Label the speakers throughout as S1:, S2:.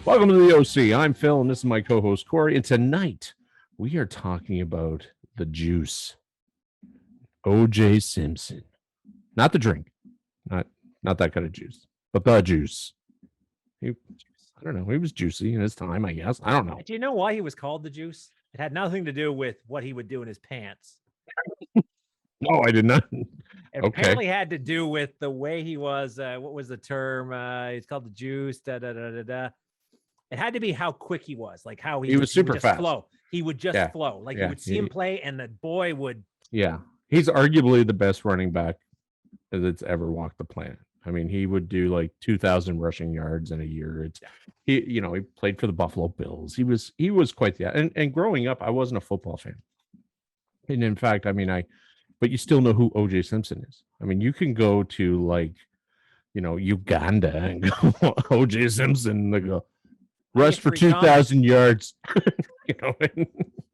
S1: Welcome to the OC. I'm Phil, and this is my co-host Corey. And tonight we are talking about the juice, O.J. Simpson, not the drink, not that kind of juice, but the juice. I don't know. He was juicy in his time, I guess. I don't know.
S2: Do you know why he was called the juice? It had nothing to do with what he would do in his pants.
S1: No, I did not.
S2: It apparently had to do with the way he was. What was the term? He's called the juice. Da, da, da, da, da. It had to be how quick he was, like how he
S1: was super
S2: just
S1: fast.
S2: Flow. He would just flow. Like you would see him play, and the boy would.
S1: Yeah, he's arguably the best running back that's ever walked the planet. I mean, he would do like 2,000 rushing yards in a year. He played for the Buffalo Bills. He was quite the and growing up, I wasn't a football fan. And in fact, but you still know who O.J. Simpson is. I mean, you can go to Uganda and go O.J. Simpson and they go rush for 2,000 yards.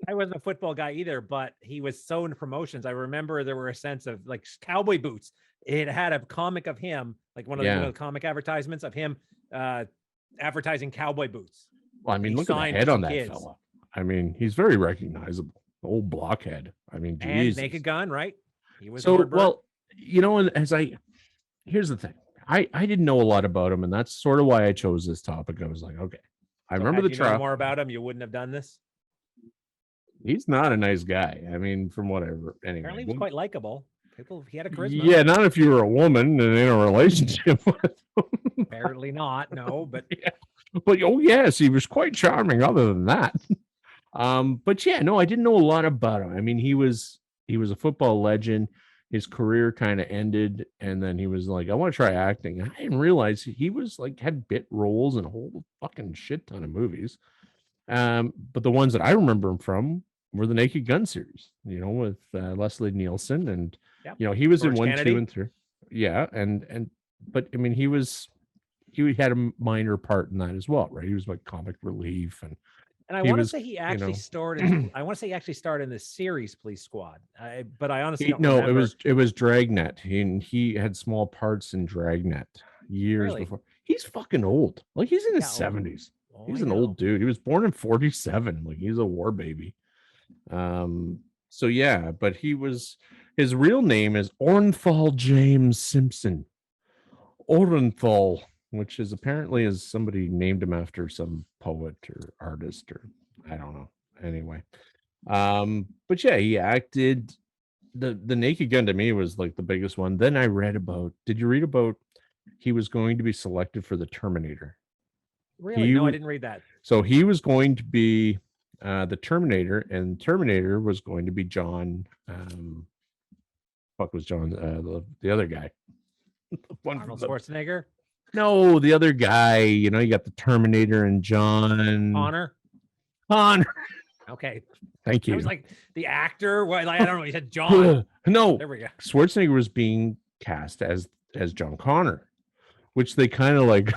S2: I wasn't a football guy either, but he was so into promotions. I remember there were a sense of like cowboy boots. It had a comic of him, like one of the comic advertisements of him advertising cowboy boots.
S1: Well, I mean, look at the head on that fella. I mean, he's very recognizable. Old blockhead. I mean,
S2: and Naked Gun, right? He was
S1: so well. And here's the thing. I didn't know a lot about him, and that's sort of why I chose this topic. I was like, okay, I remember the trial.
S2: More about him, you wouldn't have done this.
S1: He's not a nice guy. I mean, from whatever. Anyway,
S2: apparently he was quite likable. He had a charisma.
S1: Yeah, not if you were a woman and in a relationship with him.
S2: Apparently not. No, but
S1: but oh yes, he was quite charming. Other than that, but yeah, no, I didn't know a lot about him. I mean, he was a football legend. His career kind of ended, and then he was like, I want to try acting. I didn't realize he was like had bit roles in a whole fucking shit ton of movies. But the ones that I remember him from were the Naked Gun series, with Leslie Nielsen, and he was George in 1, Kennedy. 2, and 3. Yeah, but I mean, he had a minor part in that as well, right? He was like comic relief, and
S2: I want to say he actually starred in. I want to say he actually starred in the series Police Squad, but I honestly don't remember.
S1: it was Dragnet. He had small parts in Dragnet years before. He's fucking old. Like he's in his 70s. He's an old dude. He was born in 47. Like he's a war baby. So yeah, but his real name is Orenthal James Simpson. Orenthal, which is apparently somebody named him after some poet or artist or I don't know. Anyway. But yeah, he acted. The Naked Gun to me was like the biggest one. Then I read about, did you read about he was going to be selected for the Terminator?
S2: Really? No, I didn't read that.
S1: So he was going to be the Terminator, and Terminator was going to be John. Was John the other guy?
S2: Arnold Schwarzenegger?
S1: No, the other guy. You got the Terminator and John Connor.
S2: Okay,
S1: thank you.
S2: I was like the actor. Well, I don't know. He said John.
S1: No,
S2: there we go.
S1: Schwarzenegger was being cast as John Connor, which they kind of like.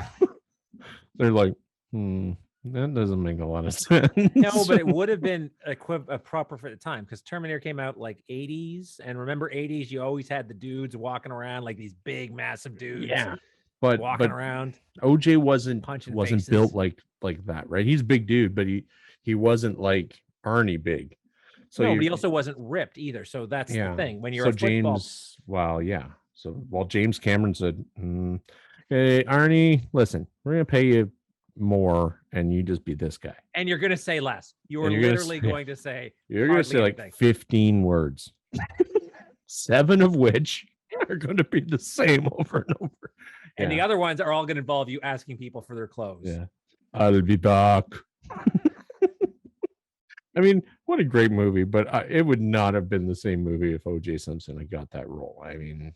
S1: They're like, that doesn't make a lot of sense.
S2: No, but it would have been a proper for the time because Terminator came out like 80s. And remember 80s, you always had the dudes walking around like these big, massive dudes.
S1: Yeah. But
S2: walking around.
S1: OJ wasn't
S2: faces.
S1: built like that, right? He's a big dude, but he wasn't like Arnie big.
S2: So no, but he also wasn't ripped either. So that's the thing. When you're a football...
S1: James Cameron said, hey, Arnie, listen, we're going to pay you more and you just be this guy.
S2: And you're going to say less. You're literally going to say...
S1: You're going to say like 15 words. 7 of which are going to be the same over and over.
S2: And the other ones are all going to involve you asking people for their clothes.
S1: Yeah. I'll be back. I mean, what a great movie, but it would not have been the same movie if O.J. Simpson had got that role. I mean...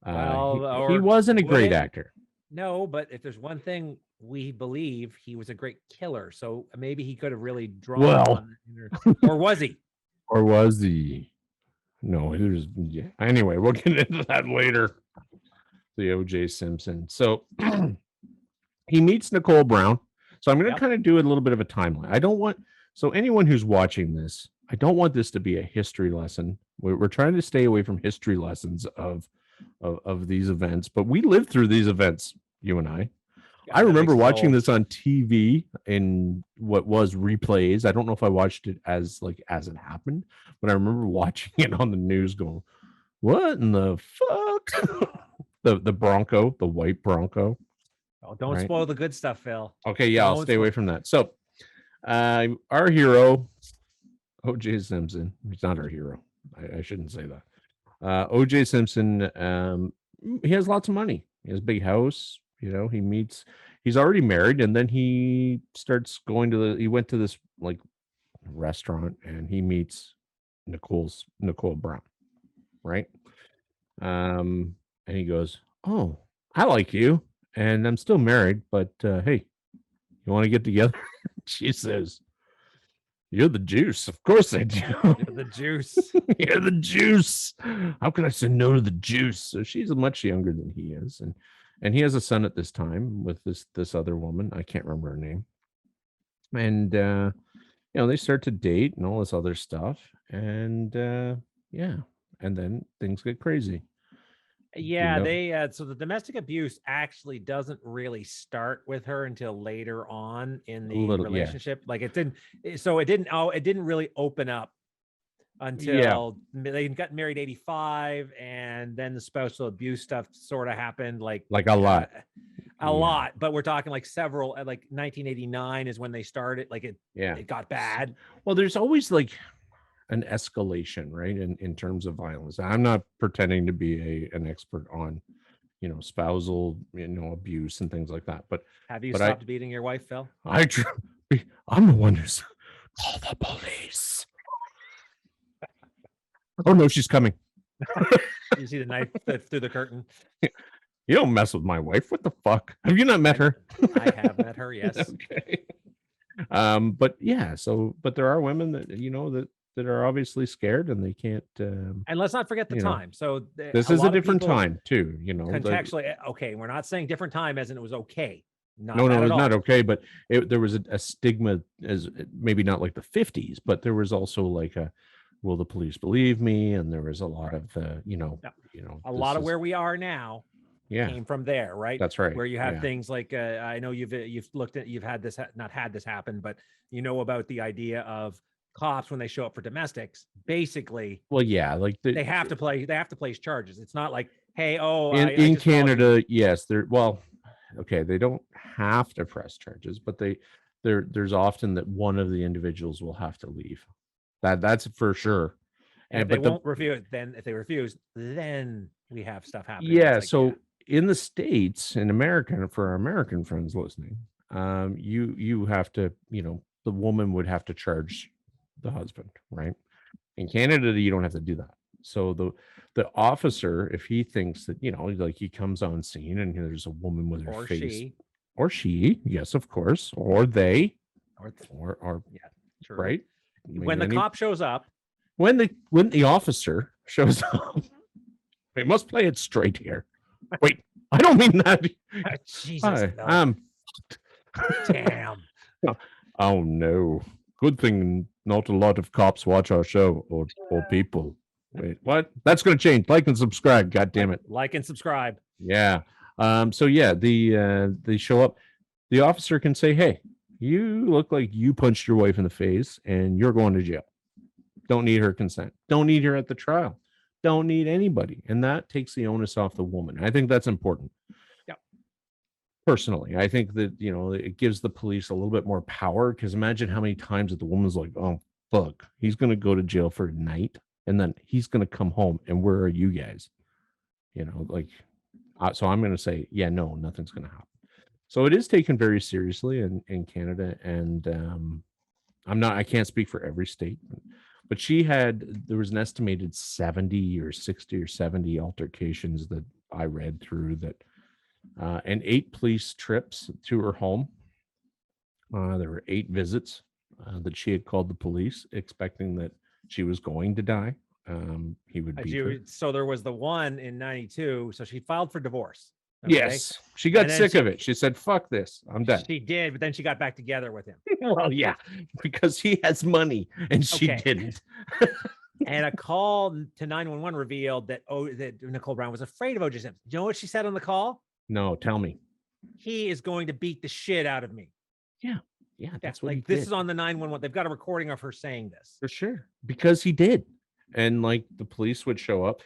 S1: he wasn't a great actor.
S2: No, but if there's one thing we believe, he was a great killer. So maybe he could have really drawn on or was he?
S1: Or was he? No, he was. Yeah. Anyway, we'll get into that later. The O.J. Simpson. So he meets Nicole Brown. So I'm going to kind of do a little bit of a timeline. So anyone who's watching this, I don't want this to be a history lesson. We're trying to stay away from history lessons of these events, but we lived through these events, you and I. I remember watching this on TV in what was replays. I don't know if I watched it as it happened, but I remember watching it on the news going, what in the fuck? the Bronco, the white Bronco.
S2: Oh, don't spoil the good stuff, Phil.
S1: Okay, yeah, I'll stay away from that. So our hero, O.J. Simpson, he's not our hero. I shouldn't say that. O.J. Simpson, he has lots of money. He has a big house. He's already married, and then he starts he went to this like restaurant, and he meets Nicole Brown, right? And he goes, "Oh, I like you, and I'm still married, but hey, you want to get together?" She says, "You're the juice." Of course I do.
S2: You're the juice.
S1: You're the juice. How can I say no to the juice? So she's much younger than he is, and he has a son at this time with this other woman. I can't remember her name. And they start to date and all this other stuff, and and then things get crazy.
S2: Yeah, so the domestic abuse actually doesn't really start with her until later on in the relationship. Yeah. Like it didn't really open up until they got married 85, and then the spousal abuse stuff sort of happened like
S1: a lot.
S2: A lot, but we're talking like several, like 1989 is when they started. Like it got bad.
S1: Well, there's always like an escalation, right? In terms of violence. I'm not pretending to be an expert on, spousal, abuse and things like that. But
S2: have you stopped beating your wife, Phil?
S1: I'm the one who's call the police. Oh no, she's coming.
S2: You see the knife through the curtain.
S1: You don't mess with my wife. What the fuck? Have you not met her?
S2: I have met her, yes.
S1: Okay. But there are women that that are obviously scared, and they can't.
S2: And let's not forget the time. So
S1: this is a different time too.
S2: Contextually, okay. We're not saying different time as in it was okay.
S1: No, it's not okay. But there was a stigma, as maybe not like the 50s, but there was also like will the police believe me? And there was a lot of
S2: a lot of where we are now.
S1: Yeah.
S2: Came from there, right?
S1: That's right.
S2: Where you have things like I know you've had this, not had this happen, but about the idea of cops when they show up for domestics, basically.
S1: Well, yeah, like
S2: they have to place charges. It's not like, hey,
S1: in Canada, yes, they don't have to press charges, but there's often that one of the individuals will have to leave. That's for sure.
S2: And if they won't review it, then if they refuse, then we have stuff happening.
S1: Yeah. In the States, in America, for our American friends listening, you have to, the woman would have to charge the husband, right? In Canada, you don't have to do that. So the officer, if he thinks that, like he comes on scene and there's a woman with her face, or she, yes, of course, or they, or
S2: yeah, true.
S1: Right?
S2: When the cop shows up,
S1: when the officer shows up, we must play it straight here. Wait, I don't mean that.
S2: Jesus, damn.
S1: Oh no. Good thing not a lot of cops watch our show or people. Wait, what? That's gonna change. Like and subscribe. God damn it.
S2: Like and subscribe.
S1: Yeah. They show up. The officer can say, "Hey, you look like you punched your wife in the face and you're going to jail." Don't need her consent. Don't need her at the trial. Don't need anybody. And that takes the onus off the woman. I think that's important.
S2: Yeah.
S1: Personally, I think that, it gives the police a little bit more power, because imagine how many times that the woman's like, oh, fuck, he's going to go to jail for a night and then he's going to come home. And where are you guys? So I'm going to say, yeah, no, nothing's going to happen. So it is taken very seriously in Canada. And I can't speak for every state, but there was an estimated 70 or 60 or 70 altercations that I read through that, and 8 police trips to her home. There were 8 visits that she had called the police, expecting that she was going to die. He would be.
S2: So there was the one in 92. So she filed for divorce. Okay?
S1: Yes, she got sick of it. She said, "Fuck this, I'm done."
S2: She did, but then she got back together with him.
S1: Well, yeah, because he has money and she didn't.
S2: And a call to 911 revealed that Nicole Brown was afraid of O.J. Simpson. Do you know what she said on the call?
S1: No, tell me.
S2: he is going to beat the shit out of me.
S1: Yeah. That's what
S2: like this is on the 911. They've got a recording of her saying this.
S1: For sure. Because he did. And like the police would show up.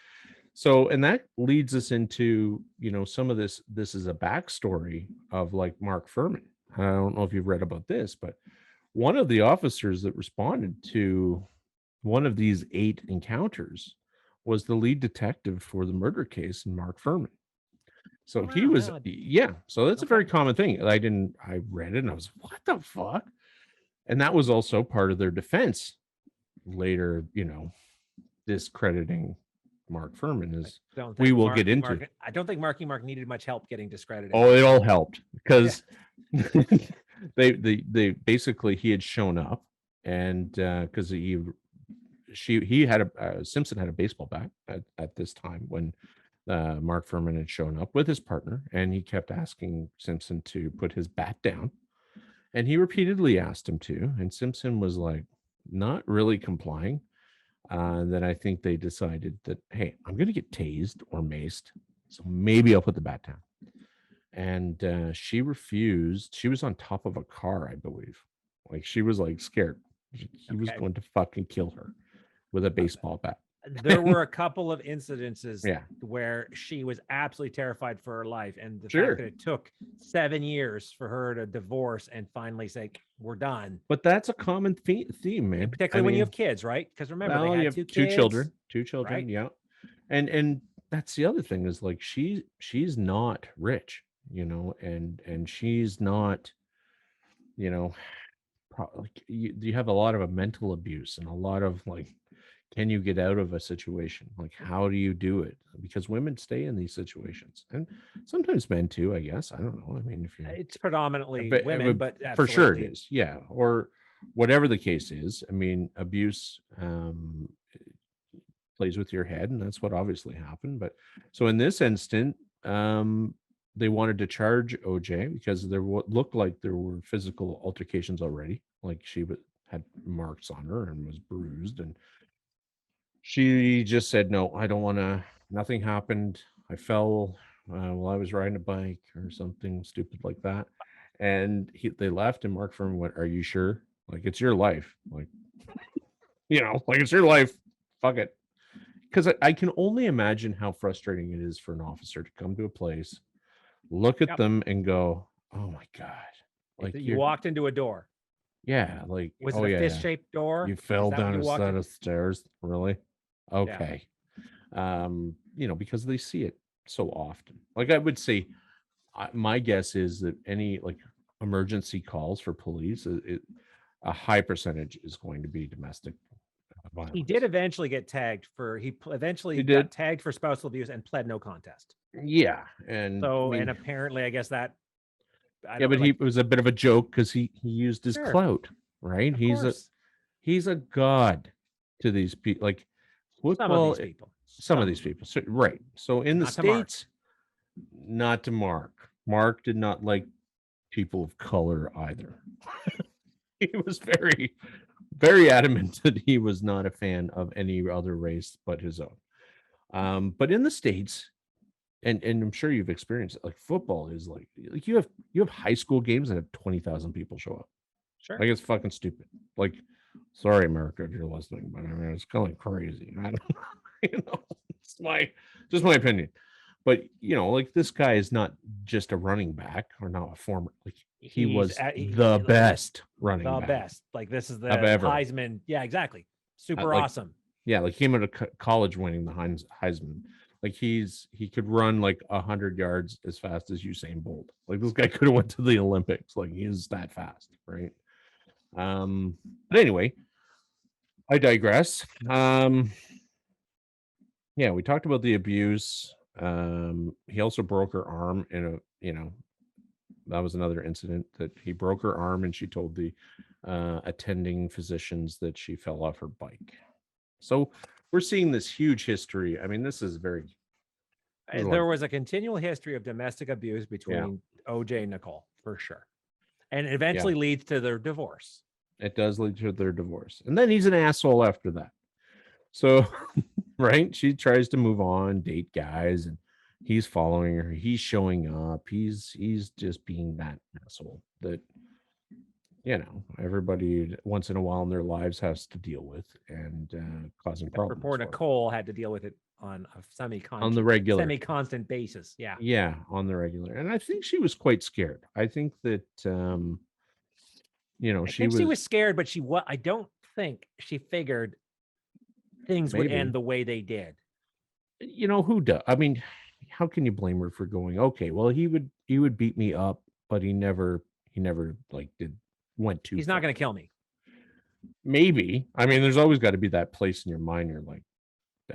S1: So, and that leads us into, some of this is a backstory of like Mark Furman. I don't know if you've read about this, but one of the officers that responded to one of these 8 encounters was the lead detective for the murder case in Mark Furman. So he was, so that's a very common thing. I read it and I was, what the fuck? And that was also part of their defense later, discrediting Mark Furman is we will get into.
S2: I don't think Marky Mark needed much help getting discredited.
S1: Oh, it all helped because they basically he had shown up and because Simpson had a baseball bat at this time when Mark Furman had shown up with his partner, and he kept asking Simpson to put his bat down, and he repeatedly asked him to, and Simpson was like not really complying. Then I think they decided that, hey, I'm going to get tased or maced, so maybe I'll put the bat down. And she refused. She was on top of a car, I believe. Like she was like scared. He was going to fucking kill her with a baseball bat.
S2: There were a couple of incidences where she was absolutely terrified for her life. And the fact that it took 7 years for her to divorce and finally say, we're done.
S1: But that's a common theme, man.
S2: Particularly when you have kids, right? Because remember, they had 2 kids.
S1: Two children, right? Yeah. And that's the other thing is like, she's not rich, and she's not, you have a lot of mental abuse and a lot of like, can you get out of a situation? Like, how do you do it? Because women stay in these situations, and sometimes men too, I guess. I don't know. I mean,
S2: it's predominantly women, but
S1: for sure it is. Yeah. Or whatever the case is. I mean, abuse plays with your head, and that's what obviously happened. But so in this instant, they wanted to charge OJ because there looked like there were physical altercations already. Like she had marks on her and was bruised, and she just said, no, I don't want to, nothing happened. I fell while I was riding a bike or something stupid like that. And they left, and Mark Furman went, are you sure? Like, it's your life. Like, like it's your life. Fuck it. Because I can only imagine how frustrating it is for an officer to come to a place, look at them and go, oh my God.
S2: Like you walked into a door.
S1: Yeah. Like,
S2: was it a fist-shaped door?
S1: You fell down a set of stairs. Really? Okay. Because they see it so often. Like I would say, my guess is that any like emergency calls for police, a high percentage is going to be domestic violence.
S2: He did eventually get tagged got tagged for spousal abuse and pled no contest.
S1: Yeah. And
S2: so, and apparently I guess that.
S1: He was a bit of a joke because he used his clout, right? He's a god to these people. Like, football, some of these people. So, right. So in the States, not to Mark. Mark did not like people of color either. He was very, very adamant that he was not a fan of any other race but his own. But in the States, and I'm sure you've experienced it, like football is like you have high school games that have 20,000 people show up.
S2: Sure.
S1: Like it's fucking stupid. Like, sorry, America, if you're listening, but I mean, it's kind of crazy. I don't it's just my opinion. But like this guy is not just a running back or not a former, like he was the best running back.
S2: The best. Like this is the Heisman. Yeah, exactly. Super awesome.
S1: Yeah, like he came out of college winning the Heisman. Like he could run like 100 yards as fast as Usain Bolt. Like this guy could have went to the Olympics. Like he is that fast, right? But anyway, I digress. Yeah, we talked about the abuse. He also broke her arm in that was another incident that he broke her arm, and she told the attending physicians that she fell off her bike. So we're seeing this huge history. I mean, this is
S2: there was a continual history of domestic abuse between OJ and Nicole, for sure. And it eventually leads to their divorce.
S1: It does lead to their divorce. And then he's an asshole after that. So, right? She tries to move on, date guys, and He's following her. He's showing up. He's just being that asshole that, you know, everybody once in a while in their lives has to deal with, and causing problems.
S2: Poor Nicole had to deal with it on a semi-constant basis.
S1: Yeah, on the regular. And I think she was quite scared. I think that you know, she
S2: was scared, but I don't think she figured things would end the way they did.
S1: You know, who does? I mean, how can you blame her for going, okay, well, he would beat me up, but he never like went too
S2: He's not going to kill me.
S1: Maybe. I mean, there's always got to be that place in your mind. You're like,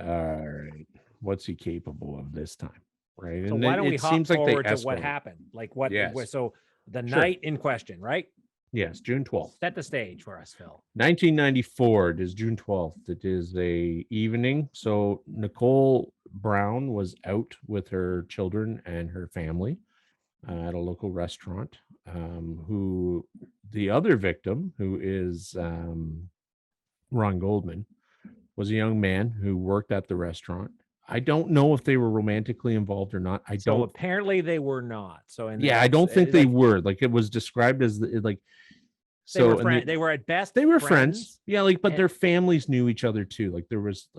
S1: all right, what's he capable of this time? Right.
S2: So why don't we hop forward to what happened? Like what?
S1: Yes.
S2: So the night in question, right?
S1: Yes, June 12th.
S2: Set the stage for us, Phil.
S1: 1994. It is June 12th. It is a evening. So Nicole Brown was out with her children and her family at a local restaurant. Who the other victim, who is Ron Goldman, was a young man who worked at the restaurant. I don't know if they were romantically involved or not.
S2: So apparently they were not. So
S1: I don't think they were. Like, it was described as like. So
S2: they were at best
S1: they were friends. Yeah, like, but their families knew each other too. Like there was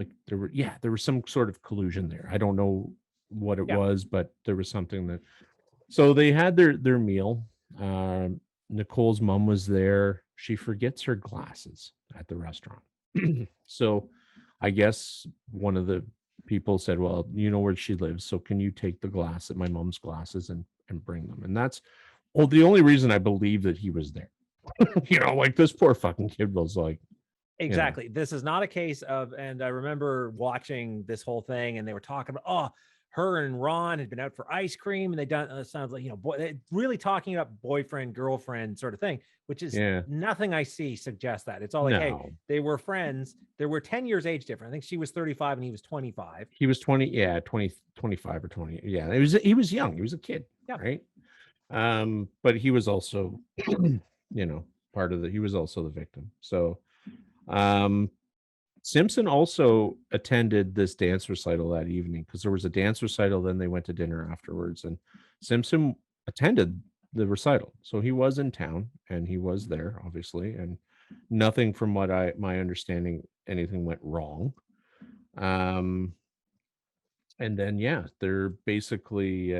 S1: some sort of collusion there. I don't know what it was, but there was something that. So they had their meal. Nicole's mom was there. She forgets her glasses at the restaurant. So I guess one of the people said, well, you know where she lives, so can you take my mom's glasses and bring them? And that's the only reason I believe that he was there. You know, like, this poor fucking kid was like,
S2: exactly. You know. This is not a case of, and I remember watching this whole thing and they were talking about, her and Ron had been out for ice cream and they done, it sounds like, you know, really talking about boyfriend, girlfriend sort of thing, which is nothing I see suggests that. It's all like, hey, they were friends. There were 10 years age difference. I think she was 35 and he was 25.
S1: He was 20, 25 or 20. Yeah, he was young. He was a kid, right? But he was also, you know, he was also the victim. So, Simpson also attended this dance recital that evening because there was a dance recital. Then they went to dinner afterwards, and Simpson attended the recital. So he was in town and he was there, obviously, and nothing from my understanding, anything went wrong. And then, they're basically,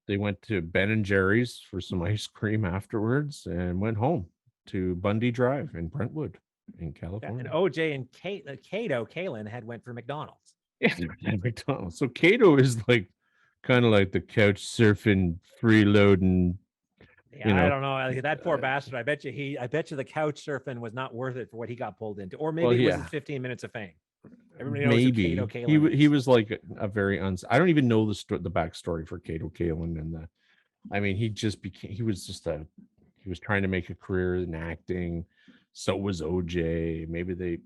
S1: they went to Ben and Jerry's for some ice cream afterwards and went home to Bundy Drive in Brentwood in California.
S2: And OJ and Kaylin had went for McDonald's.
S1: Yeah, McDonald's. So Cato is like kind of like the couch surfing, freeloading.
S2: I don't know. That poor bastard. I bet you the couch surfing was not worth it for what he got pulled into. Or maybe it was his 15 minutes of fame. Everybody knows
S1: maybe he was like a very I don't even know the backstory for Kato Kalin, and he was trying to make a career in acting. So was OJ. Maybe they,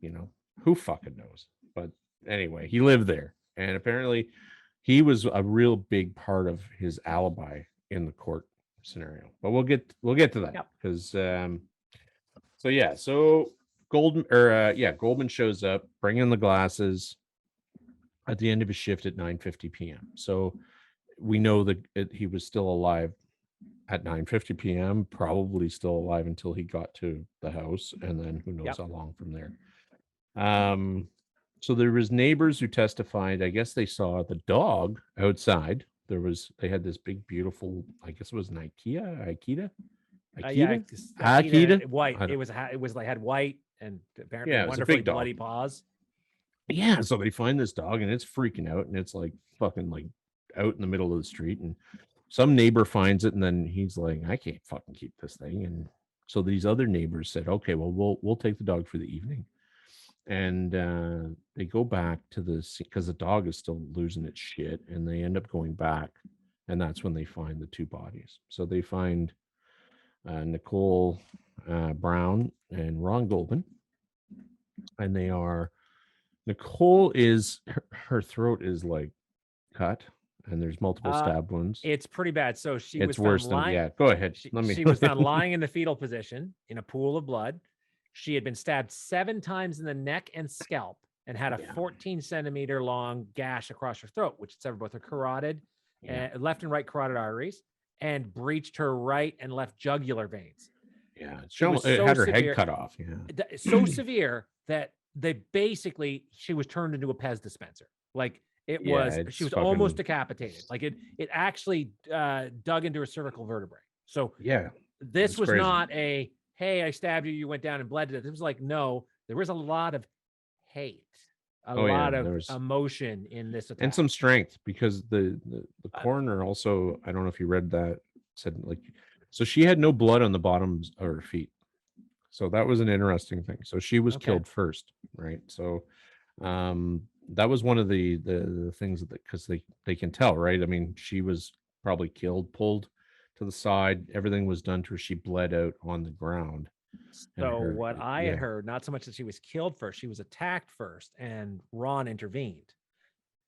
S1: who fucking knows? But anyway, he lived there, and apparently he was a real big part of his alibi in the court scenario. But we'll get to that because so Goldman shows up bringing the glasses at the end of his shift at 9:50 p.m. So we know that he was still alive at 9:50 p.m., probably still alive until he got to the house, and then who knows how long from there. So there was neighbors who testified. I guess they saw the dog outside. They had this big, beautiful, I guess it was an Akita
S2: white. It was like had white and apparently wonderfully bloody paws.
S1: Yeah, so they find this dog and it's freaking out, and it's like fucking like out in the middle of the street, and some neighbor finds it, and then he's like, I can't fucking keep this thing. And so these other neighbors said, okay, well, we'll take the dog for the evening. And they go back to because the dog is still losing its shit, and they end up going back, and that's when they find the two bodies. So they find Nicole Brown and Ron Goldman, and Nicole is her throat is like cut, and there's multiple stab wounds.
S2: It's pretty bad. So
S1: it's worse than Go ahead.
S2: She was found lying in the fetal position in a pool of blood. She had been stabbed 7 times in the neck and scalp and had a 14 centimeter long gash across her throat, which severed both her carotid, left and right carotid arteries, and breached her right and left jugular veins.
S1: Yeah, it had her head cut off. Yeah,
S2: so severe that she was turned into a Pez dispenser. Like she was almost decapitated. Like it actually dug into her cervical vertebrae. So this was not a, hey, I stabbed you, you went down and bled to death. It was like, no, there was a lot of hate, a lot of emotion in this attack.
S1: And some strength, because the coroner also, I don't know if you read that, said like, so she had no blood on the bottoms of her feet. So that was an interesting thing. So she was killed first, right? So that was one of the things that, because they can tell, right? I mean, she was probably killed, pulled to the side, everything was done to her, she bled out on the ground.
S2: So what I had heard, not so much that she was killed first, she was attacked first, and Ron intervened.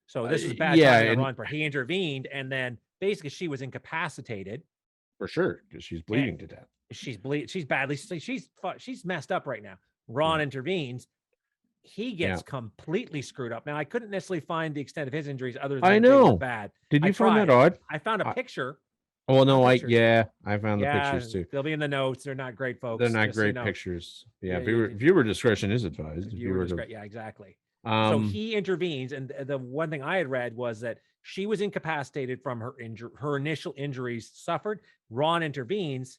S2: So this was bad timing on Ron, but he intervened, and then basically she was incapacitated.
S1: For sure, because she's bleeding to death.
S2: She's badly, she's messed up right now. Ron intervenes. He gets completely screwed up. Now, I couldn't necessarily find the extent of his injuries other than they were bad.
S1: Did you find that odd?
S2: I found a picture.
S1: Oh no, I found the pictures too.
S2: They'll be in the notes. They're not great, folks.
S1: They're not great pictures. Yeah, viewer discretion is advised.
S2: Yeah, exactly. So he intervenes, and the one thing I had read was that she was incapacitated from her initial injuries suffered. Ron intervenes,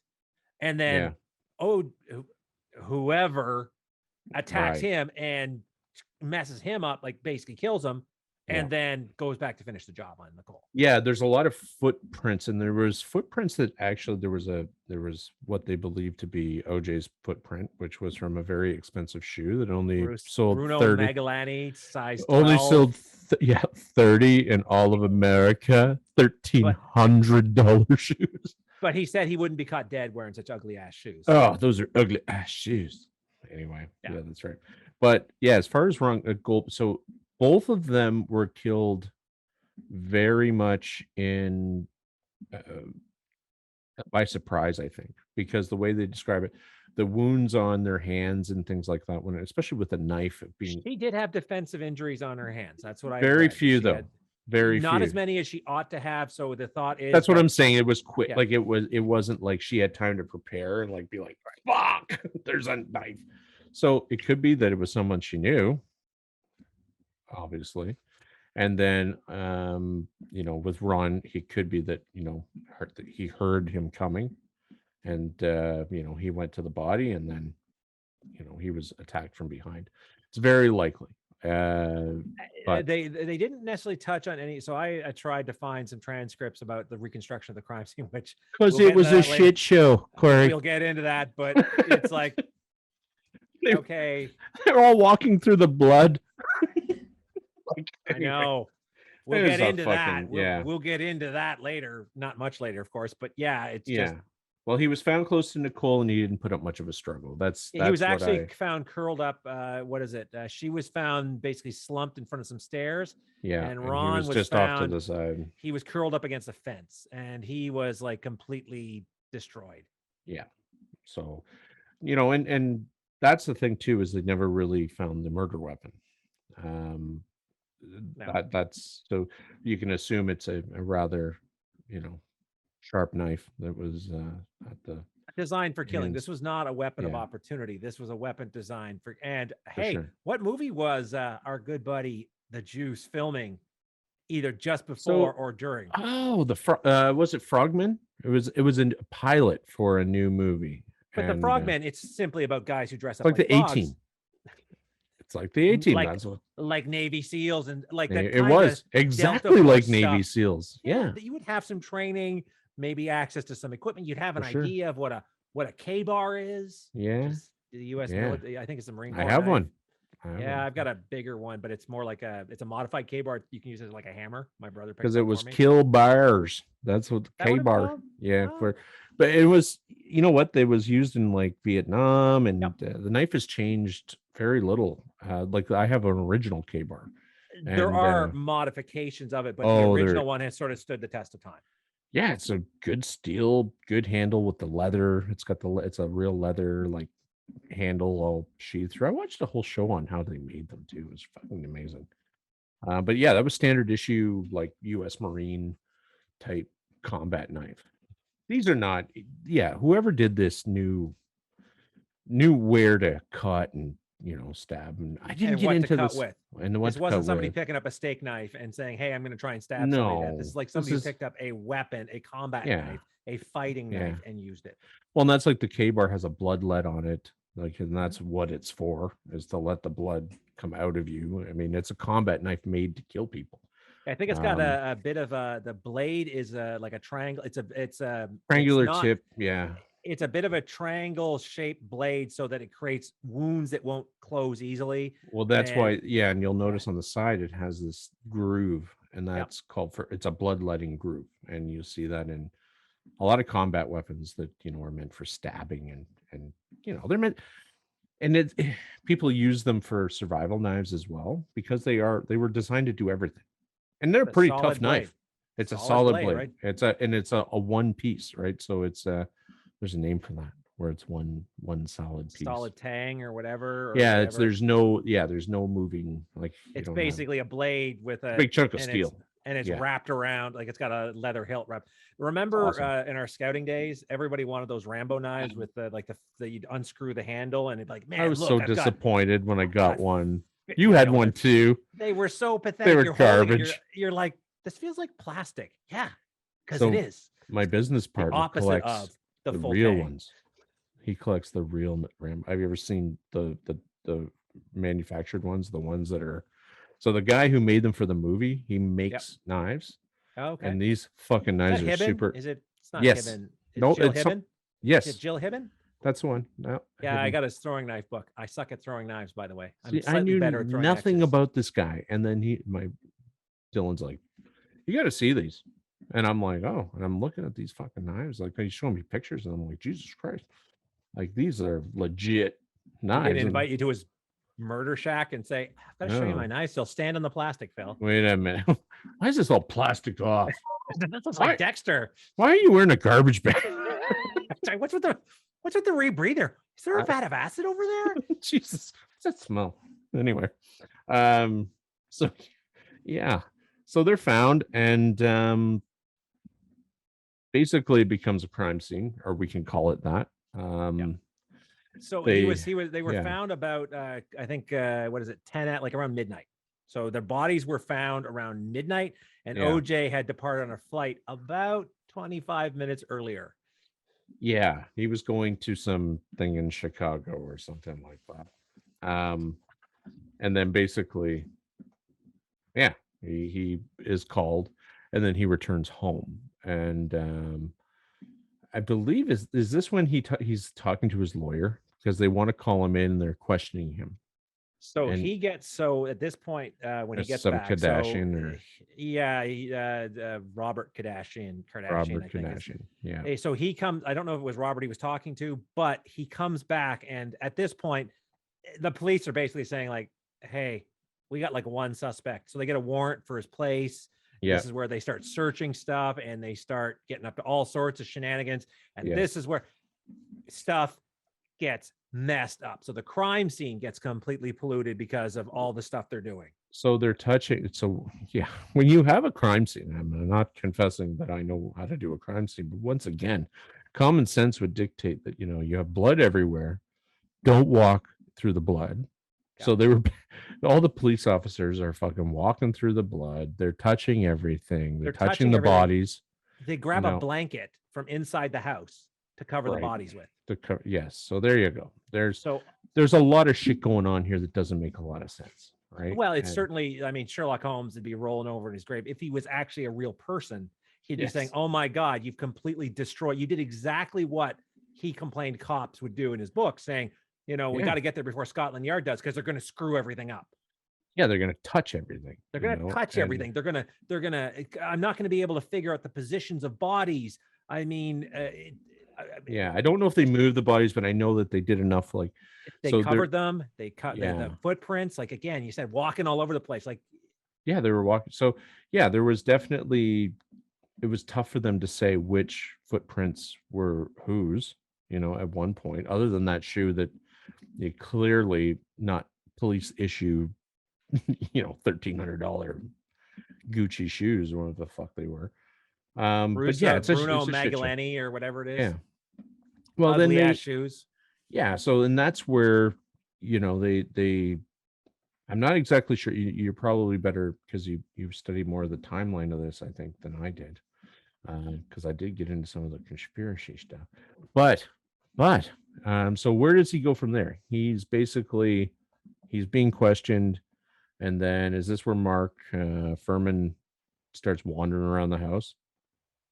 S2: and then whoever attacks him and messes him up, like basically kills him, and then goes back to finish the job on Nicole.
S1: Yeah, there's a lot of footprints, and there was footprints that actually there was what they believed to be OJ's footprint, which was from a very expensive shoe that only sold
S2: Bruno
S1: 30.
S2: Magalani, size 12.
S1: Only sold 30 in all of America, $1,300 shoes.
S2: But he said he wouldn't be caught dead wearing such ugly ass shoes.
S1: Oh, those are ugly ass shoes. Anyway, yeah, that's right. But yeah, as far as Ron Goldman, so both of them were killed very much in by surprise, I think, because the way they describe it, the wounds on their hands and things like that, especially with a knife being.
S2: She did have defensive injuries on her hands. That's what I.
S1: Very few though. Very
S2: not
S1: few.
S2: as many as she ought to have. So the thought is
S1: that's what I'm saying. It was quick. Like it wasn't like she had time to prepare and like be like, fuck, there's a knife. So it could be that it was someone she knew, obviously. And then with Ron, he could be that, he heard him coming, and he went to the body, and then he was attacked from behind. It's very likely. But
S2: they didn't necessarily touch on any. So I tried to find some transcripts about the reconstruction of the crime scene, which
S1: because it was a shit show, Corey.
S2: We'll get into that, but it's like okay,
S1: they're all walking through the blood.
S2: I know. We'll get into that. We'll get into that later. Not much later, of course, but it's just.
S1: Well, he was found close to Nicole, and he didn't put up much of a struggle. He
S2: was actually found curled up. What is it? She was found basically slumped in front of some stairs.
S1: Yeah,
S2: and Ron was
S1: just
S2: found,
S1: off to the side.
S2: He was curled up against a fence, and he was like completely destroyed.
S1: Yeah. So, and that's the thing too, is they never really found the murder weapon. That's so you can assume it's a rather, sharp knife that was at the
S2: designed for killing. This was not a weapon of opportunity. This was a weapon designed for. And what movie was our good buddy the Juice filming? Either just before or during.
S1: Oh, was it Frogman? It was a pilot for a new movie.
S2: But the Frogman, it's simply about guys who dress up
S1: like the
S2: frogs.
S1: A-Team. It's like the A-Team.
S2: Like Navy SEALs and like that.
S1: It was exactly like Navy SEALs. Yeah,
S2: you would have some training, maybe access to some equipment. You'd have an idea of what a K-bar is.
S1: Yeah,
S2: the U.S. military. I think it's the Marine Corps.
S1: I have one.
S2: I've got a bigger one, but it's more like it's a modified K-bar. You can use it as like a hammer. My brother
S1: because it was kill bars. That's what the K-bar. But it was. You know what? They was used in like Vietnam, and the knife has changed very little. Like I have an original K-bar.
S2: There are modifications of it, but the original one has sort of stood the test of time.
S1: Yeah, it's a good steel, good handle with the leather. It's a real leather, like handle all sheathed through. I watched a whole show on how they made them too. It was fucking amazing. But yeah, that was standard issue, like U.S. Marine type combat knife. These are not, yeah, whoever did this knew where to cut and, stab. And I didn't get into this.
S2: And this wasn't somebody picking up a steak knife and saying, hey, I'm going to try and stab somebody. This is like somebody who picked up a weapon, a combat knife, a fighting knife, and used it.
S1: Well, and that's like the K-bar has a bloodlet on it. Like, and that's what it's for, is to let the blood come out of you. I mean, it's a combat knife made to kill people.
S2: I think it's got a bit of the blade is like a triangle. It's a
S1: triangular tip. Yeah.
S2: It's a bit of a triangle shaped blade so that it creates wounds that won't close easily.
S1: Well, that's why. Yeah. And you'll notice on the side, it has this groove, and that's called it's a bloodletting groove. And you'll see that in a lot of combat weapons that, are meant for stabbing and, they're meant, and people use them for survival knives as well, because they were designed to do everything. And they're a pretty tough knife. It's a solid blade. Right? It's a one piece, right? So it's there's a name for that, where it's one solid piece.
S2: Solid tang or whatever.
S1: Yeah, there's no moving, like
S2: it's basically a blade with a
S1: big chunk of steel.
S2: And it's wrapped around, like it's got a leather hilt wrap. Remember in our scouting days, everybody wanted those Rambo knives with the you'd unscrew the handle and it'd be like, man,
S1: I was so disappointed when I got one. You had one too.
S2: They were so pathetic.
S1: They were garbage.
S2: You're like, this feels like plastic. Yeah, because it is.
S1: My business partner collects the real ones. He collects the real Rambo. Have you ever seen the manufactured ones? The ones that are. So the guy who made them for the movie, he makes knives.
S2: Oh, okay.
S1: And these fucking knives are super.
S2: Is it? It's not Hibben.
S1: No, Jill
S2: Hibben?
S1: Yes.
S2: Is it Jill Hibben?
S1: That's the one. No.
S2: Yeah, Hibben. I got his throwing knife book. I suck at throwing knives, by the way.
S1: I knew nothing about this guy. And then Dylan's like, you got to see these. And I'm like, oh, and I'm looking at these fucking knives. Like, he's showing me pictures, and I'm like, Jesus Christ. Like, these are legit knives.
S2: He'd invite you to his murder shack and say, I've got to show you my knives. They'll stand on the plastic, Phil.
S1: Wait a minute. Why is this all plastic off?
S2: This looks like Dexter.
S1: Why are you wearing a garbage bag?
S2: What's with the rebreather? Is there a vat of acid over there?
S1: Jesus, what's that smell? Anyway, so yeah, so they're found, and basically it becomes a crime scene, or we can call it that.
S2: So they were found about I think 10 at like around midnight. So their bodies were found around midnight, and OJ had departed on a flight about 25 minutes earlier.
S1: Yeah, he was going to some thing in Chicago or something like that. And then basically, he is called, and then he returns home. And I believe is this when he's talking to his lawyer, because they want to call him in and they're questioning him.
S2: So at this point, when he gets
S1: some
S2: back,
S1: Kardashian
S2: Robert Kardashian.
S1: Robert Kardashian. Yeah.
S2: So he comes. I don't know if it was Robert he was talking to, but he comes back, and at this point, the police are basically saying like, "Hey, we got like one suspect." So they get a warrant for his place. Yeah. This is where they start searching stuff, and they start getting up to all sorts of shenanigans. And this is where stuff gets messed up. So the crime scene gets completely polluted because of all the stuff they're doing.
S1: So they're touching. So when you have a crime scene, I'm not confessing that I know how to do a crime scene, but once again, common sense would dictate that, you have blood everywhere. Don't walk through the blood. Yeah. So all the police officers are fucking walking through the blood. They're touching everything. They're touching the bodies.
S2: They grab a blanket from inside the house to cover the bodies with.
S1: Yes. So there you go. There's a lot of shit going on here that doesn't make a lot of sense, right?
S2: Well, it's certainly, I mean, Sherlock Holmes would be rolling over in his grave. If he was actually a real person, he'd be saying, oh my God, you've completely destroyed. You did exactly what he complained cops would do in his book, saying, we got to get there before Scotland Yard does, because they're going to screw everything up.
S1: Yeah, they're going to touch everything.
S2: They're going to touch everything. They're going to, I'm not going to be able to figure out the positions of bodies. I mean,
S1: I don't know if they moved the bodies, but I know that they did enough. Like
S2: they covered them, they cut the footprints. Like, again, you said walking all over the place. Like,
S1: they were walking. So there was definitely, it was tough for them to say which footprints were whose, at one point, other than that shoe that They clearly not police issue, $1,300 Gucci shoes or whatever the fuck they were. But yeah, it's
S2: Bruno
S1: a shit show.
S2: Magellani or whatever it is.
S1: Yeah. Well,
S2: ugly
S1: then
S2: ass shoes.
S1: Yeah. So, and that's where, they I'm not exactly sure. You're probably better because you studied more of the timeline of this, I think, than I did. Because I did get into some of the conspiracy stuff. But, so where does he go from there? He's being questioned. And then is this where Mark Furman starts wandering around the house?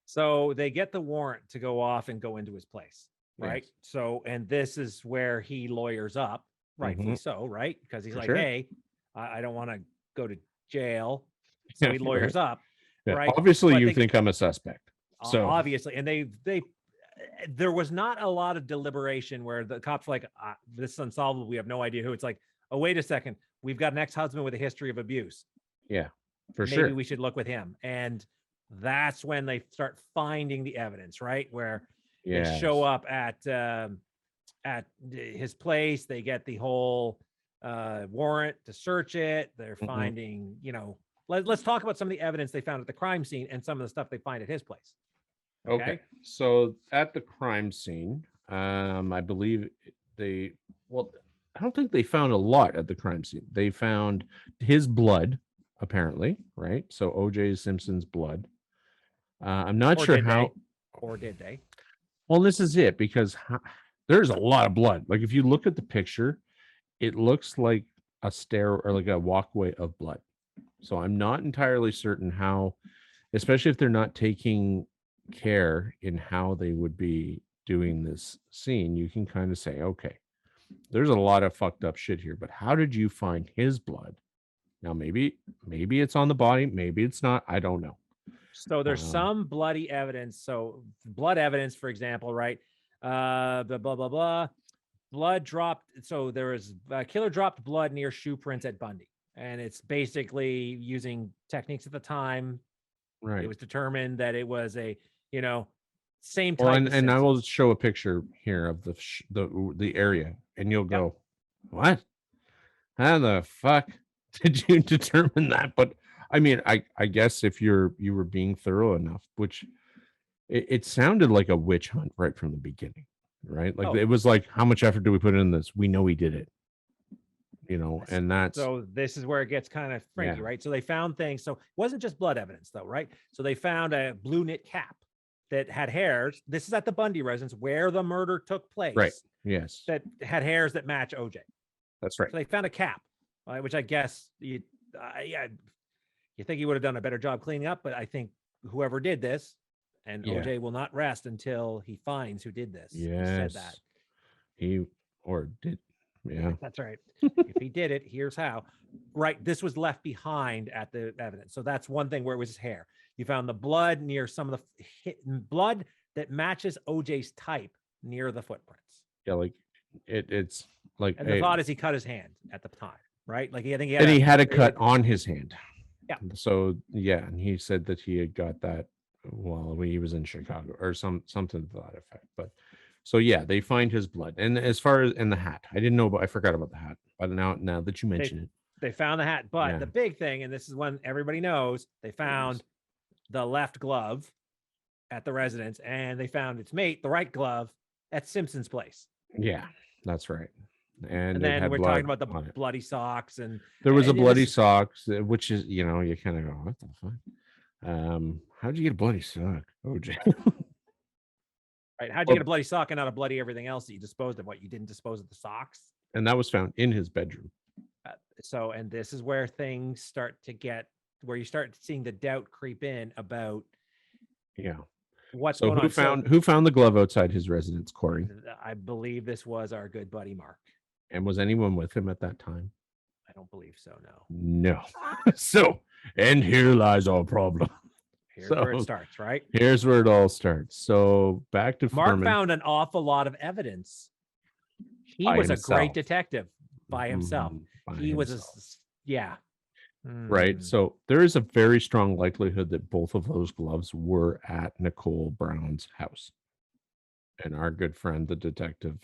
S2: So they get the warrant to go off and go into his place, right?
S1: Yes.
S2: So, and this is where he lawyers up, rightfully so, right? Because he's like, hey, I don't want to go to jail. So he lawyers up, right?
S1: Obviously, but you think I'm a suspect. So
S2: obviously, and there was not a lot of deliberation where the cops were like, this is unsolvable. We have no idea who. It's like, oh, wait a second. We've got an ex-husband with a history of abuse.
S1: Yeah, for sure.
S2: Maybe we should look with him. And that's when they start finding the evidence, right? Where they show up at his place. They get the whole warrant to search it. They're finding, let's talk about some of the evidence they found at the crime scene and some of the stuff they find at his place.
S1: Okay. So at the crime scene, I believe I don't think they found a lot at the crime scene. They found his blood, apparently, right? So O.J. Simpson's blood. I'm not sure how.
S2: Or did they?
S1: Well, this is it, because there's a lot of blood. Like if you look at the picture, it looks like a stair or like a walkway of blood. So I'm not entirely certain how, especially if they're not taking care in how they would be doing this scene, you can kind of say, okay, there's a lot of fucked up shit here, but how did you find his blood? Now, maybe it's on the body, maybe it's not. I don't know.
S2: So there's some bloody evidence. So blood evidence, for example, right? Blah, blah, blah, blah. Blood dropped. So there was a killer dropped blood near shoe prints at Bundy. And it's basically using techniques at the time.
S1: Right.
S2: It was determined that it was a, same type.
S1: Well, and I will show a picture here of the area, and you'll go, what? How the fuck did you determine that? But I mean, I guess if you were being thorough enough, which it sounded like a witch hunt right from the beginning, right? Like it was like, how much effort do we put in this? We know he did it, and that's.
S2: So this is where it gets kind of freaky, right? So they found things. So it wasn't just blood evidence though, right? So they found a blue knit cap that had hairs. This is at the Bundy residence where the murder took place.
S1: Right. Yes.
S2: That had hairs that match OJ.
S1: That's right.
S2: So they found a cap, which I guess you think he would have done a better job cleaning up, but I think whoever did this, and OJ will not rest until he finds who did this.
S1: Yes.
S2: He said that.
S1: Yeah.
S2: That's right. If he did it, here's how. Right. This was left behind at the evidence. So that's one thing where it was his hair. You found the blood near some of the blood that matches OJ's type near the footprints.
S1: Yeah, like it's like.
S2: And the thought is he cut his hand at the time, right? Like I think
S1: he had a cut on his hand.
S2: Yeah.
S1: So and he said that he had got that while he was in Chicago or something to that effect. But so they find his blood, and as far as in the hat, I forgot about the hat. But now that you mention it,
S2: they found the hat. But the big thing, and this is one everybody knows, they found the left glove at the residence, and they found its mate, the right glove, at Simpson's place.
S1: Yeah, that's right. And
S2: then we're talking about the bloody socks, and
S1: there was a bloody socks, which is you kind of go, what the fuck? How'd you get a bloody sock, OJ?
S2: Right? How'd you get a bloody sock and not a bloody everything else that you disposed of? What, you didn't dispose of the socks?
S1: And that was found in his bedroom.
S2: And this is where things start to get, where you start seeing the doubt creep in about what's going on.
S1: Who found the glove outside his residence, Corey?
S2: I believe this was our good buddy Mark.
S1: And was anyone with him at that time?
S2: I don't believe so, no.
S1: No. And here lies our problem.
S2: Here's where it starts, right?
S1: Here's where it all starts. So back to
S2: Mark
S1: Furman.
S2: found an awful lot of evidence. He was a great detective by himself.
S1: Right. So there is a very strong likelihood that both of those gloves were at Nicole Brown's house. And our good friend, the detective,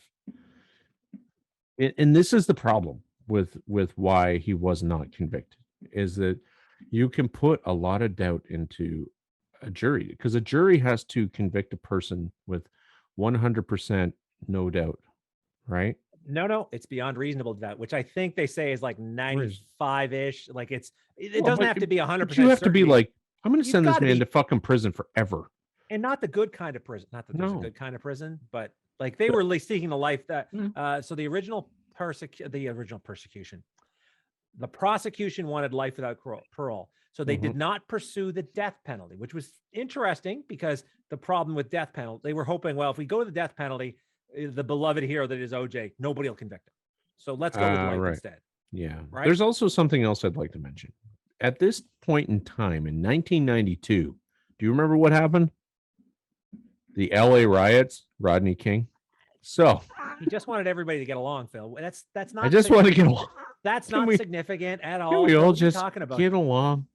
S1: And this is the problem with why he was not convicted, is that you can put a lot of doubt into a jury, because a jury has to convict a person with 100% no doubt, right?
S2: No, it's beyond reasonable doubt, which I think they say is like 95-ish. Like it doesn't have to be 100%.
S1: You have to be like, I'm going to
S2: You've
S1: send this
S2: gotta
S1: man
S2: be-
S1: to fucking prison forever.
S2: And not the good kind of prison. Not that there's a good kind of prison, but like they were seeking the life that. So the prosecution wanted life without parole. So they did not pursue the death penalty, which was interesting because the problem with death penalty, they were hoping, well, if we go to the death penalty, the beloved hero that is OJ, nobody will convict him. So let's go with life instead.
S1: Yeah.
S2: Right?
S1: There's also something else I'd like to mention. At this point in time, in 1992, do you remember what happened? The LA riots, Rodney King. So
S2: he just wanted everybody to get along, Phil. That's not.
S1: I just want to get along.
S2: That's not significant at all.
S1: Can we all just get along?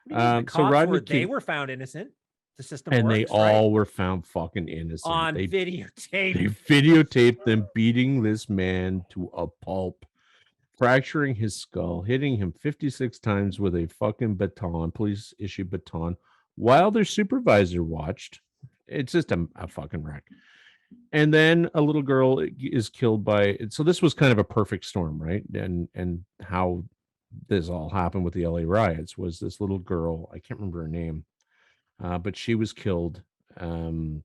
S2: So Rodney King, they were found innocent. The system
S1: and
S2: works,
S1: they all were found fucking innocent
S2: on videotape.
S1: They videotaped them beating this man to a pulp, fracturing his skull, hitting him 56 times with a fucking baton, police issued baton, while their supervisor watched. It's just a fucking wreck. And then a little girl is killed by. So this was kind of a perfect storm, right? And how this all happened with the LA riots was this little girl. I can't remember her name, but she was killed, and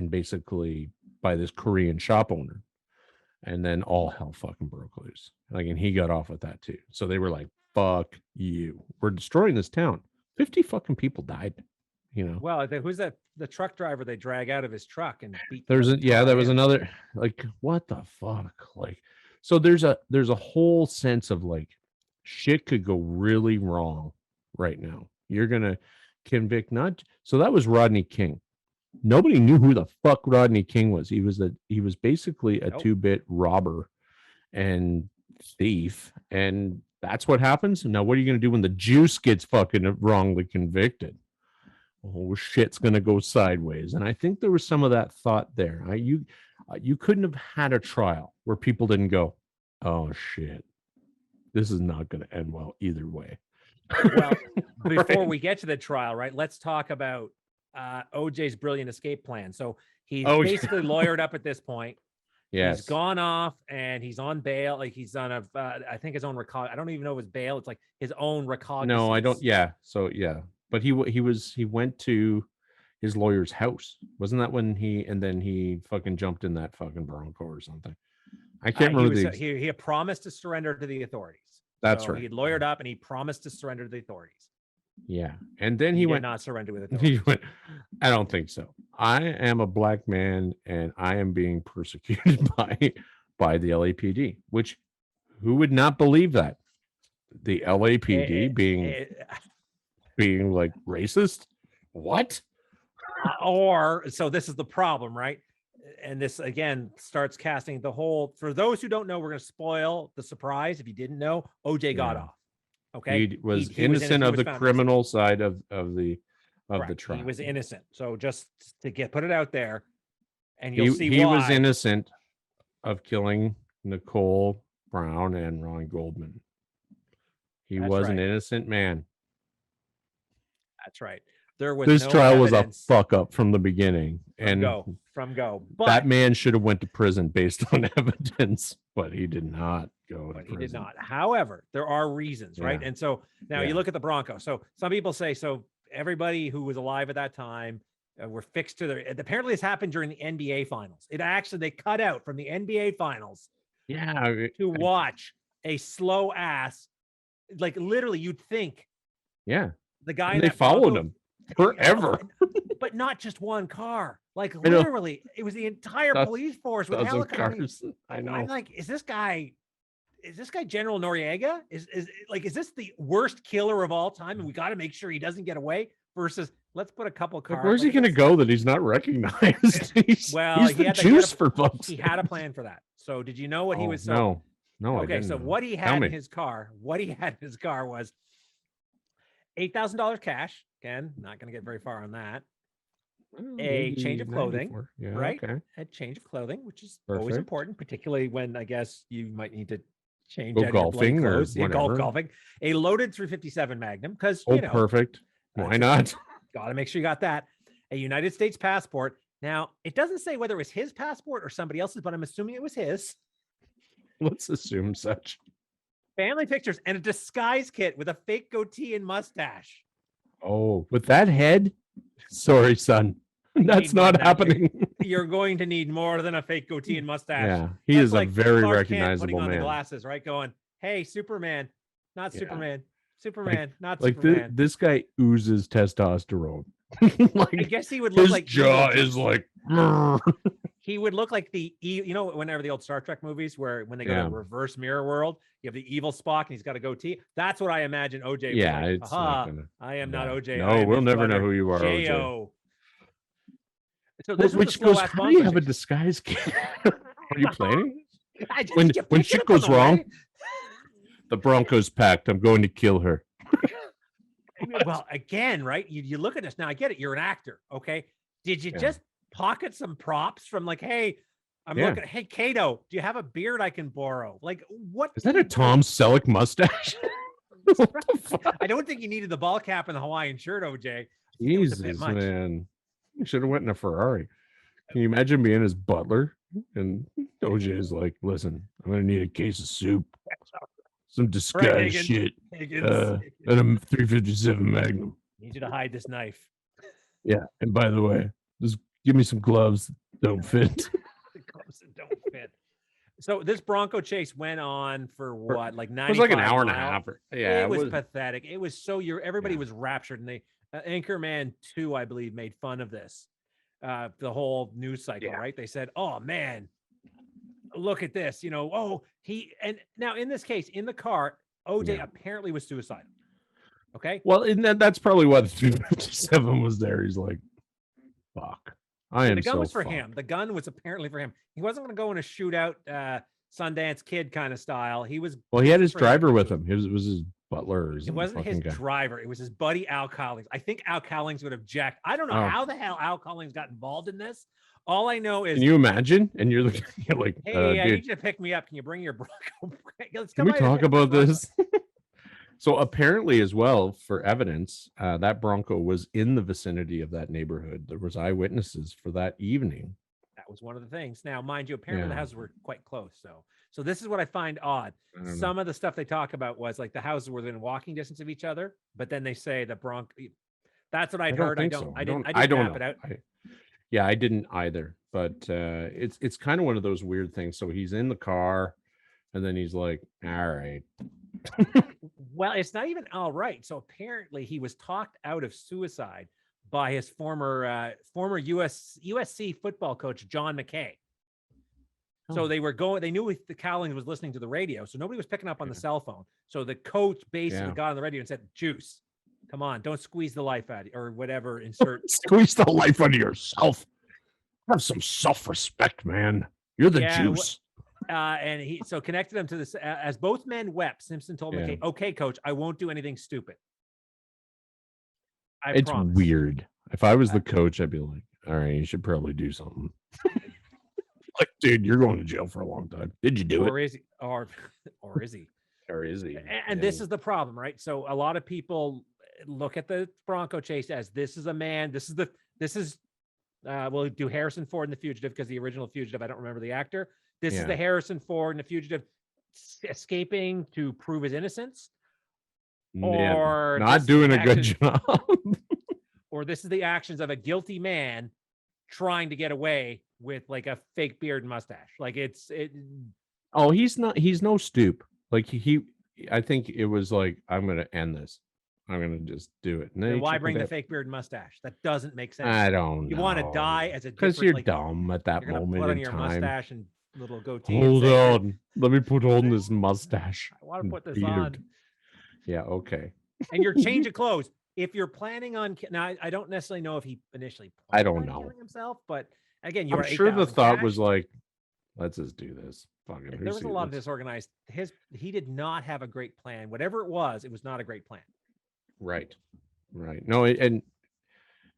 S1: basically by this Korean shop owner. And then all hell fucking broke loose. Like, and he got off with that too. So they were like, "Fuck you! We're destroying this town." 50 fucking people died. You know.
S2: Well, who's that? The truck driver they drag out of his truck and beat.
S1: There was another, like, what the fuck? Like, so there's a whole sense of like shit could go really wrong right now. You're gonna convict so that was Rodney King. Nobody knew who the fuck Rodney King was. He was basically a 2-bit robber and thief, and that's what happens. Now, what are you gonna do when the juice gets fucking wrongly convicted? Oh, shit's gonna go sideways. And I think there was some of that thought there. You couldn't have had a trial where people didn't go, "Oh shit, this is not gonna end well either way."
S2: Well, before we get to the trial, right? Let's talk about OJ's brilliant escape plan. So he's basically lawyered up at this point.
S1: Yes.
S2: He's gone off and he's on bail. Like he's on I think his own I don't even know his bail. It's like his own recognizance.
S1: No, I don't. Yeah. So yeah. But he went to his lawyer's house. Wasn't that when he fucking jumped in that fucking Bronco or something? I can't remember.
S2: He had promised to surrender to the authorities.
S1: That's right.
S2: He had lawyered up and he promised to surrender to the authorities.
S1: Yeah. And then he went
S2: not surrender with authorities.
S1: He went, I don't think so. I am a black man and I am being persecuted by the LAPD, which who would not believe that? The LAPD being like racist? What?
S2: So this is the problem, right? And this again starts casting the whole. For those who don't know, we're going to spoil the surprise. If you didn't know, OJ got off. Okay,
S1: he was innocent of the criminal side of the trial.
S2: He was innocent. So just to put it out there, and you'll see
S1: he
S2: why.
S1: was innocent of killing Nicole Brown and Ron Goldman. He was an innocent man.
S2: That's right. There was
S1: this trial was a fuck up from the beginning,
S2: from go. But
S1: that man should have went to prison based on evidence, but he did not go to prison.
S2: He did not. However, there are reasons, right? And so now you look at the Bronco. So some people say, everybody who was alive at that time were fixed to their. Apparently, this happened during the NBA finals. They cut out from the NBA finals.
S1: Yeah,
S2: to watch a slow ass, like literally, you'd think.
S1: Yeah.
S2: The guy
S1: and they followed him forever,
S2: but not just one car. Like literally, it was the entire police force with helicopters.
S1: I know.
S2: I'm like, is this guy General Noriega? Is this the worst killer of all time? And we got to make sure he doesn't get away. Versus, let's put a couple cars.
S1: Where's he going to go that he's not recognized? he's the juice for folks.
S2: He had a plan for that. So did you know what he was?
S1: No.
S2: Okay,
S1: I didn't
S2: so
S1: know.
S2: what he had in his car? What he had in his car was $8,000 cash. Again, not going to get very far on that. a change of clothing, right?
S1: Okay.
S2: A change of clothing, which is
S1: Perfect.
S2: always important, particularly when I guess you might need to change
S1: Go
S2: out your bloody
S1: golfing or
S2: clothes. Yeah,
S1: whatever.
S2: golfing. A loaded 357 Magnum, because
S1: perfect. Why not?
S2: Got to make sure you got that. A United States passport. Now, it doesn't say whether it was his passport or somebody else's, but I'm assuming it was his.
S1: Let's assume such.
S2: Family pictures and a disguise kit with a fake goatee and mustache.
S1: Oh, with that head? Sorry, son. That's not happening.
S2: You're going to need more than a fake goatee and mustache.
S1: Yeah, he is like a very Clark recognizable
S2: putting on
S1: man.
S2: The glasses, right? Going, hey, Superman, not Superman. Superman, not
S1: like
S2: Superman.
S1: This guy oozes testosterone.
S2: I guess he would look like
S1: his jaw is like.
S2: He would look like whenever the old Star Trek movies where when they go to the reverse mirror world, you have the evil Spock and he's got a goatee. That's what I imagine OJ was like.
S1: It's not gonna,
S2: I am not OJ.
S1: No, we'll never know who you are, OJ.
S2: So this
S1: which goes, how do you have a disguise kit? Are you planning? When shit goes wrong, the Bronco's packed. I'm going to kill her.
S2: Well, again, right? You look at this now. I get it. You're an actor, okay? Did you just pocket some props from like, hey, I'm looking. Hey, Kato, do you have a beard I can borrow? Like, what
S1: is that? A Tom Selleck mustache?
S2: I don't think you needed the ball cap and the Hawaiian shirt, OJ.
S1: Jesus, man, you should have went in a Ferrari. Can you imagine being his butler? And OJ is like, listen, I'm gonna need a case of soup, some disguise shit, and a 357 Magnum.
S2: Need you to hide this knife.
S1: Yeah, and by the way, just give me some gloves that don't fit.
S2: The gloves that don't fit. So this Bronco chase went on for what, like 90?
S1: It was like an hour and a half.
S2: It was pathetic. It was so everybody was raptured, and they Anchorman 2, I believe, made fun of this. The whole news cycle, right? They said, "Oh man, look at this." And now in this case, in the car, OJ apparently was suicidal. Okay.
S1: Well, that's probably why the 357 was there. He's like, fuck. The gun
S2: was for him. The gun was apparently for him. He wasn't going to go in a shootout, Sundance Kid kind of style. He was.
S1: Well, he had his driver with him. It was his butler.
S2: It wasn't his driver. It was his buddy Al Collins. I think Al Collins would object. I don't know how the hell Al Collins got involved in this. All I know is.
S1: Can you imagine? And you're like,
S2: hey, I need you to pick me up. Can you bring your Bronco?
S1: Can we talk about this? So apparently, as well, for evidence, that Bronco was in the vicinity of that neighborhood. There was eyewitnesses for that evening.
S2: That was one of the things. Now, mind you, apparently the houses were quite close. So this is what I find odd. Some of the stuff they talk about was like the houses were within walking distance of each other, but then they say the Bronco. That's what I'd heard. I don't know.
S1: I didn't either. But it's kind of one of those weird things. So he's in the car, and then he's like, "All right."
S2: Well, it's not even all right. So apparently he was talked out of suicide by his former USC football coach, John McKay. So they knew the Cowlings was listening to the radio. So nobody was picking up on the cell phone. So the coach basically got on the radio and said, "Juice, come on, don't squeeze the life out of you," or whatever.
S1: Squeeze the life out of yourself. Have some self-respect, man. You're the juice.
S2: And he connected them to this as both men wept. Simpson told McKay, "Okay, coach, I won't do anything stupid."
S1: It's weird. If I was the coach, I'd be like, "All right, you should probably do something." Like, dude, you're going to jail for a long time. Did you do it?
S2: Or is he? Or is he?
S1: Or is he?
S2: And this is the problem, right? So a lot of people look at the Bronco chase as this is a man. We'll do Harrison Ford in The Fugitive because the original Fugitive, I don't remember the actor. This is the Harrison Ford in The Fugitive escaping to prove his innocence. Or
S1: not doing a good job.
S2: Or this is the actions of a guilty man trying to get away with like a fake beard and mustache. Like
S1: Oh, he's no stoop. Like I think it was like, I'm going to end this. I'm going to just do it.
S2: And why bring the fake beard and mustache? That doesn't make sense.
S1: I don't know.
S2: You want to die as a
S1: because you're dumb at that moment
S2: put on
S1: in
S2: your
S1: time.
S2: Mustache and little goatee.
S1: Hold on. Let me put on this mustache.
S2: I want to put this on.
S1: Yeah, okay.
S2: And your change of clothes. If you're planning on now, I don't necessarily know if he initially
S1: planned on killing
S2: himself, but again,
S1: I'm sure the thought was like, let's just do this. Fucking
S2: there was a lot of disorganized. He did not have a great plan. Whatever it was not a great plan.
S1: Right. No, and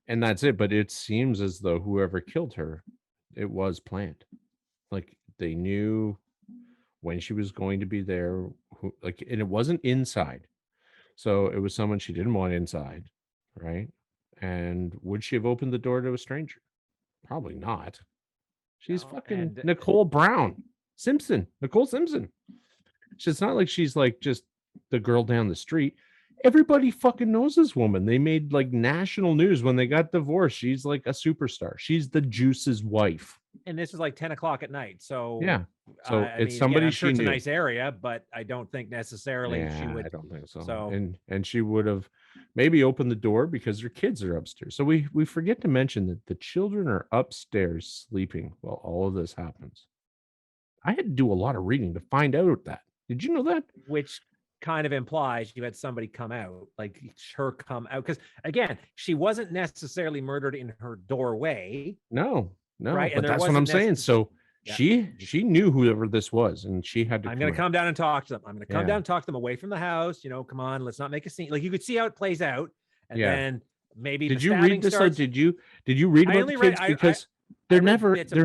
S1: And that's it. But it seems as though whoever killed her, it was planned. Like they knew when she was going to be there, and it wasn't inside. So it was someone she didn't want inside, right? And would she have opened the door to a stranger? Probably not. She's fucking Nicole Brown. Nicole Simpson. It's not like she's like just the girl down the street. Everybody fucking knows this woman. They made like national news when they got divorced. She's like a superstar. She's the Juice's wife.
S2: And this is like 10 o'clock at night. So
S1: yeah. So it's somebody she knew.
S2: It's a nice area, but I don't think necessarily she would.
S1: I don't think so. And she would have maybe opened the door because her kids are upstairs. So we forget to mention that the children are upstairs sleeping while all of this happens. I had to do a lot of reading to find out that. Did you know that?
S2: Which kind of implies you had somebody come out, like her come out. Because again, she wasn't necessarily murdered in her doorway.
S1: No, right? But that's what I'm saying. So she knew whoever this was, and she had to.
S2: I'm going to come down and talk to them. I'm going to come down and talk to them away from the house. Come on, let's not make a scene. Like you could see how it plays out, and then maybe.
S1: Did you read this? Or did you read about the kids? Because they're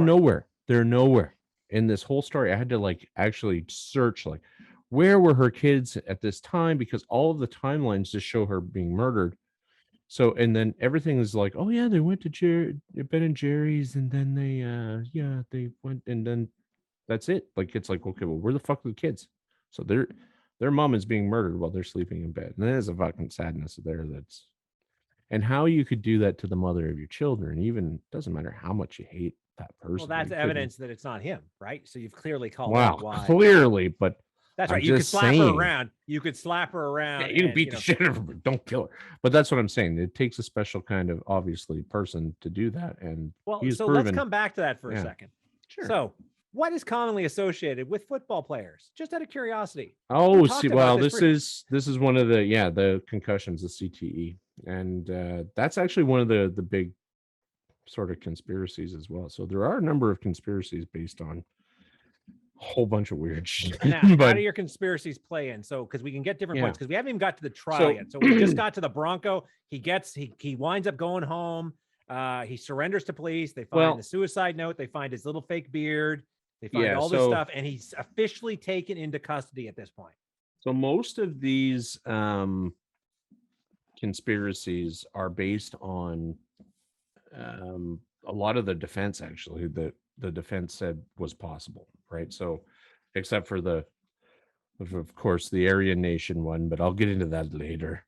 S1: nowhere. They're nowhere in this whole story. I had to like actually search like where were her kids at this time, because all of the timelines just show her being murdered. So, and then everything is like, oh yeah, they went to Ben and Jerry's, and then they went, and then that's it. Like it's like, okay, well, where the fuck are the kids? So their mom is being murdered while they're sleeping in bed, and there's a fucking sadness there. And how you could do that to the mother of your children, even doesn't matter how much you hate that person.
S2: Well, that's evidence that it's not him, right? So you've clearly called
S1: out why. Clearly, but.
S2: That's right. You could slap her around. You could slap her around.
S1: Yeah, you can beat the shit out of her, but don't kill her. But that's what I'm saying. It takes a special kind of obviously person to do that. And
S2: let's come back to that for a second.
S1: Sure.
S2: So, what is commonly associated with football players? Just out of curiosity.
S1: Oh, this is one of the concussions, the CTE, and that's actually one of the big sort of conspiracies as well. So there are a number of conspiracies based on whole bunch of weird shit.
S2: Now, how do your conspiracies play in? So, because we can get different points, because we haven't even got to the trial yet. So we just got to the Bronco. He winds up going home. He surrenders to police. They find the suicide note. They find his little fake beard. They find all this stuff, and he's officially taken into custody at this point.
S1: So most of these conspiracies are based on a lot of the defense, actually, that the defense said was possible, right? So except for of course the Aryan Nation one, but I'll get into that later.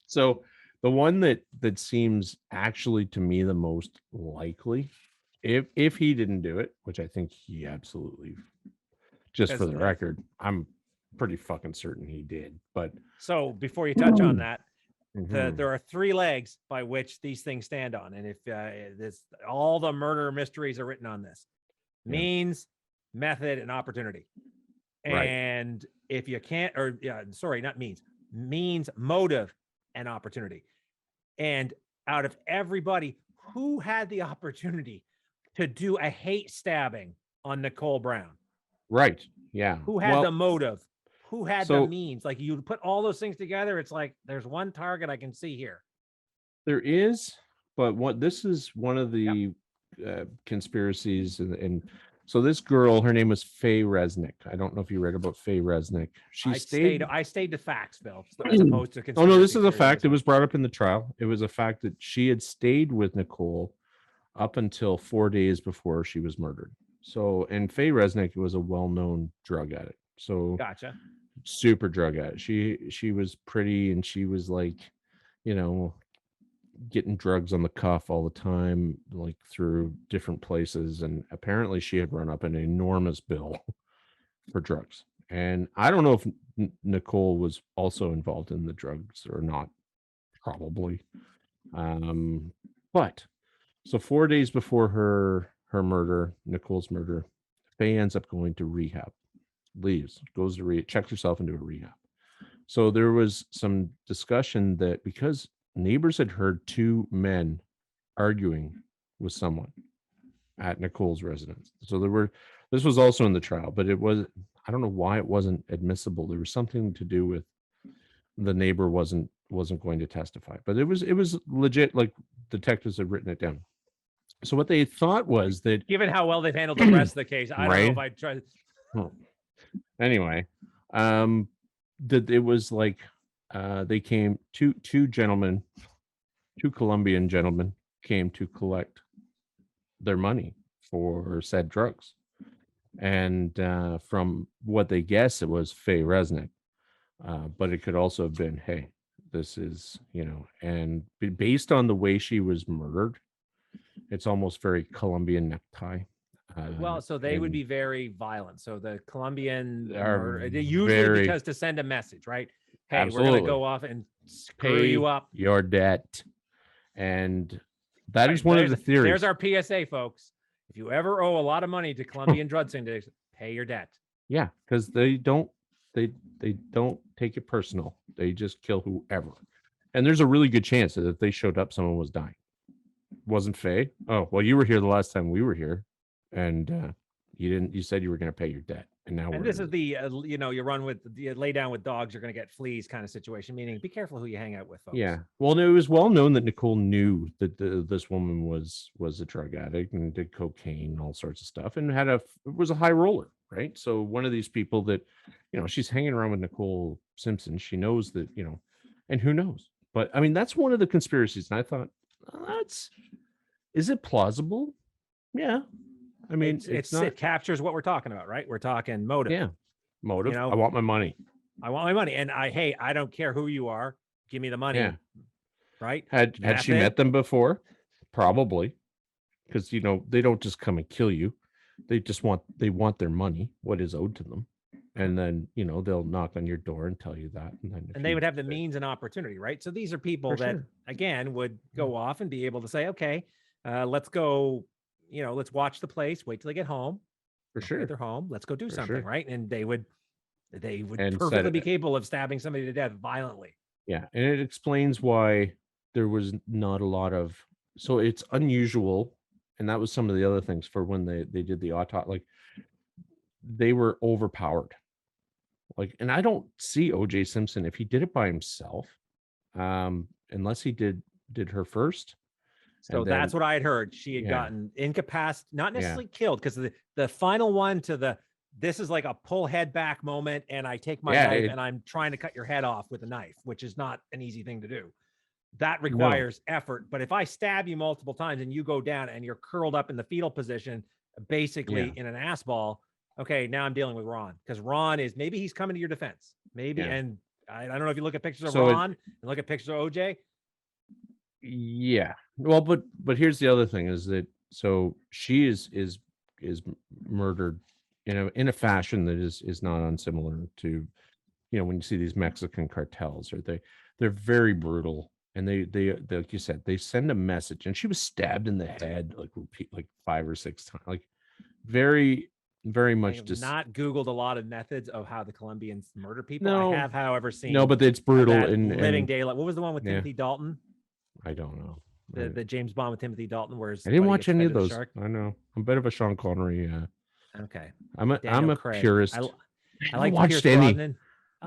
S1: So the one that seems actually to me the most likely, if he didn't do it, which I think he absolutely, just for the record, I'm pretty fucking certain he did. But
S2: so before you touch on that, there are 3 legs by which these things stand on, and if all the murder mysteries are written on this: means, method, and opportunity.
S1: Right.
S2: And if you can't, means, motive, and opportunity. And out of everybody, who had the opportunity to do a hate stabbing on Nicole Brown?
S1: Right. Yeah.
S2: Who had the motive? Who had the means? Like, you put all those things together, it's like there's one target I can see here.
S1: There is, but this is one of the conspiracies, and so this girl, her name was Faye Resnick. I don't know if you read about Faye Resnick.
S2: I stayed to facts, Bill, as opposed to conspiracy.
S1: Oh no, this is a fact. It was brought up in the trial. It was a fact that she had stayed with Nicole up until 4 days before she was murdered. So, and Faye Resnick was a well-known drug addict. So
S2: gotcha.
S1: Super drug addict. She was pretty, and she was like, getting drugs on the cuff all the time, like through different places. And apparently she had run up an enormous bill for drugs. And I don't know if Nicole was also involved in the drugs or not. Probably. But so 4 days before her murder, Nicole's murder, Faye ends up going to rehab. Leaves, goes to rehab, checks herself into a rehab. So there was some discussion that because neighbors had heard 2 men arguing with someone at Nicole's residence. So this was also in the trial, but I don't know why it wasn't admissible. There was something to do with the neighbor wasn't wasn't going to testify. But it was legit, like detectives had written it down. So what they thought was that,
S2: given how well they've handled the rest of the case, I don't know if I'd try.
S1: Anyway, that it was like they came, two gentlemen, two Colombian gentlemen came to collect their money for said drugs. And from what they guess, it was Faye Resnick. But it could also have been, hey, this is, and based on the way she was murdered, it's almost very Colombian necktie.
S2: Well, so they would be very violent. So the Colombian murder,
S1: are
S2: usually
S1: very-
S2: because to send a message, right? Hey, we're
S1: Absolutely.
S2: going to go off and screw
S1: Pay
S2: you up.
S1: your debt. And that is one of the theories.
S2: There's our PSA, folks. If you ever owe a lot of money to Colombian drug syndicates, pay your debt.
S1: Yeah, because they don't take it personal. They just kill whoever. And there's a really good chance that if they showed up, someone was dying. Wasn't Faye? Oh, well, you were here the last time we were here, and you didn't. You said you were going to pay your debt, and now
S2: and this is the you run with you lay down with dogs, you're going to get fleas kind of situation. Meaning, be careful who you hang out with, folks.
S1: Yeah. Well, it was well known that Nicole knew that this woman was a drug addict and did cocaine and all sorts of stuff, and was a high roller, right? So one of these people that, she's hanging around with Nicole Simpson. She knows that, and who knows? But I mean, that's one of the conspiracies. And I thought, is it plausible? Yeah. I mean,
S2: it captures what we're talking about, right? We're talking motive.
S1: Yeah. Motive. I want my money.
S2: And I don't care who you are. Give me the money. Yeah. Right.
S1: Had she met them before? Probably. Because, they don't just come and kill you. They want their money, what is owed to them. And then, they'll knock on your door and tell you that. And
S2: they would have the means and opportunity, right? So these are people that, again, would go off and be able to say, okay, let's go, let's watch the place, wait till they get home.
S1: For sure.
S2: They're home. Let's go do something, right? And they would perfectly be capable of stabbing somebody to death violently.
S1: Yeah. And it explains why there was not a lot of, so it's unusual. And that was some of the other things for when they did the autopsy, like they were overpowered. Like, and I don't see OJ Simpson if he did it by himself, unless he did her first.
S2: So that's what I had heard. She had gotten incapacitated, not necessarily killed, because the final one this is like a pull head back moment, and I take my knife and I'm trying to cut your head off with a knife, which is not an easy thing to do. That requires effort. But if I stab you multiple times and you go down and you're curled up in the fetal position, basically in an ass ball, okay, now I'm dealing with Ron, because Ron maybe he's coming to your defense. Maybe. Yeah. And I don't know if you look at pictures of Ron and look at pictures of OJ.
S1: Yeah. Well, but here's the other thing is that, so she is murdered in a fashion that is not unsimilar to, when you see these Mexican cartels, or they're very brutal. And they like you said, they send a message, and she was stabbed in the head, like 5 or 6 times, like very, very much.
S2: Just not Googled a lot of methods of how the Colombians murder people. I have, however, seen.
S1: No, but it's brutal. And
S2: Living Daylight. What was the one with Timothy Dalton?
S1: I don't know.
S2: The James Bond with Timothy Dalton, where
S1: I didn't watch any of those. I know. I'm a bit of a Sean Connery.
S2: Okay.
S1: I'm a purist.
S2: I like
S1: watched any.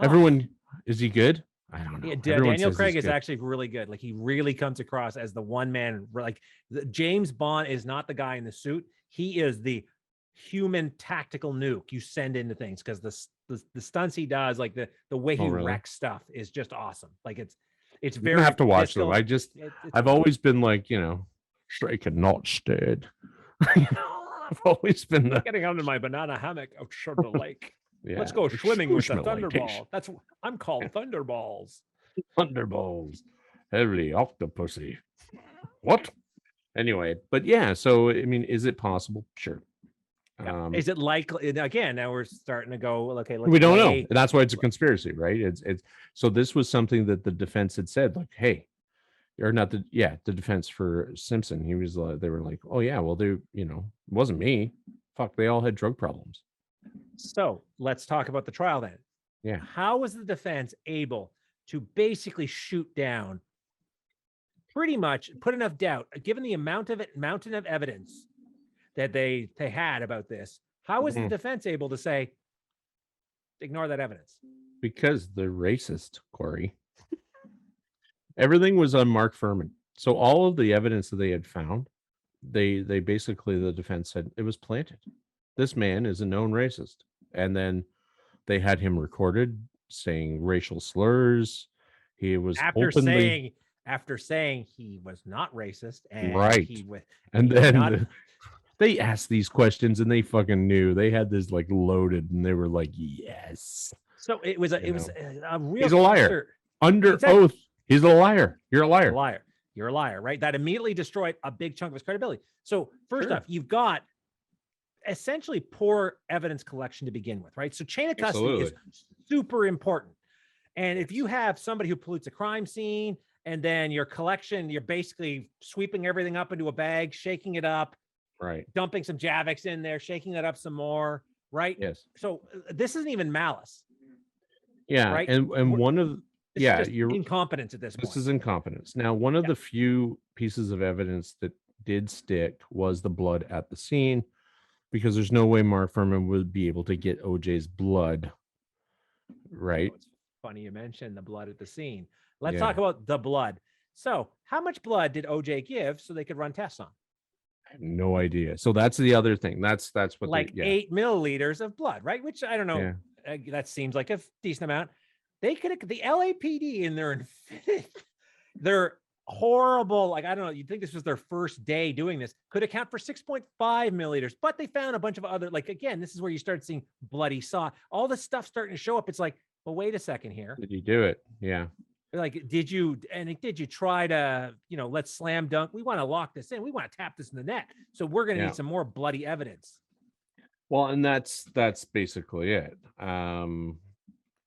S1: Everyone, is he good? I don't know.
S2: Yeah, Daniel Craig is actually really good. Like, he really comes across as the one man. Like, James Bond is not the guy in the suit. He is the human tactical nuke you send into things, because the stunts he does, like the way he wrecks stuff, is just awesome. Like, it's very.
S1: I have to watch them. I've always been like, strike a not stead. I've always been
S2: getting under my banana hammock out the lake. Yeah. Let's go swimming with the Thunderball. I'm called Thunderballs.
S1: Thunderballs. Heavily octopusy. What? Anyway, but yeah, so I mean, is it possible? Sure.
S2: Is it likely? Again, now we're starting to go, okay,
S1: we don't know. And that's why it's a conspiracy, right? It's so this was something that the defense had said, like, hey, or not the defense for Simpson. He was they were like, oh yeah, well, it wasn't me. Fuck, they all had drug problems.
S2: So let's talk about the trial then.
S1: Yeah.
S2: How was the defense able to basically shoot down, pretty much put enough doubt, given the mountain of evidence that they had about this? How was the defense able to say, ignore that evidence?
S1: Because they're racist, Corey. Everything was on Mark Furman. So all of the evidence that they had found, they basically, the defense said it was planted. This man is a known racist. And then they had him recorded saying racial slurs. He was
S2: after saying he was not racist, and
S1: right.
S2: he was,
S1: and then they asked these questions and they fucking knew. They had this like loaded and they were like, yes.
S2: So it was a real.
S1: He's a liar. Under oath. He's a liar. You're a liar.
S2: You're a liar, right? That immediately destroyed a big chunk of his credibility. So first off, you've got essentially poor evidence collection to begin with, right? So chain of custody is super important. And if you have somebody who pollutes a crime scene and then your collection, you're basically sweeping everything up into a bag, shaking it up,
S1: right?
S2: Dumping some Javix in there, shaking that up some more, right?
S1: Yes.
S2: So this isn't even malice.
S1: Yeah. Right? And one of
S2: you're incompetence at this point.
S1: This is incompetence. Now, one of the few pieces of evidence that did stick was the blood at the scene, because there's no way Mark Furman would be able to get OJ's blood. Right.
S2: It's funny you mentioned the blood at the scene. Let's talk about the blood. So how much blood did OJ give so they could run tests on?
S1: I have no idea. So that's the other thing. That's what,
S2: like 8 milliliters of blood, right? Which I don't know. That seems like a decent amount. They could have, the LAPD in their horrible, like, I don't know, you'd think this was their first day doing this, could account for 6.5 milliliters, but they found a bunch of other, like, again, this is where you start seeing bloody saw, all this stuff starting to show up. It's like, well, wait a second here.
S1: Did you do it? Yeah.
S2: Like, did you try to, let's slam dunk? We want to lock this in. We want to tap this in the net. So we're going to need some more bloody evidence.
S1: Well, and that's basically it.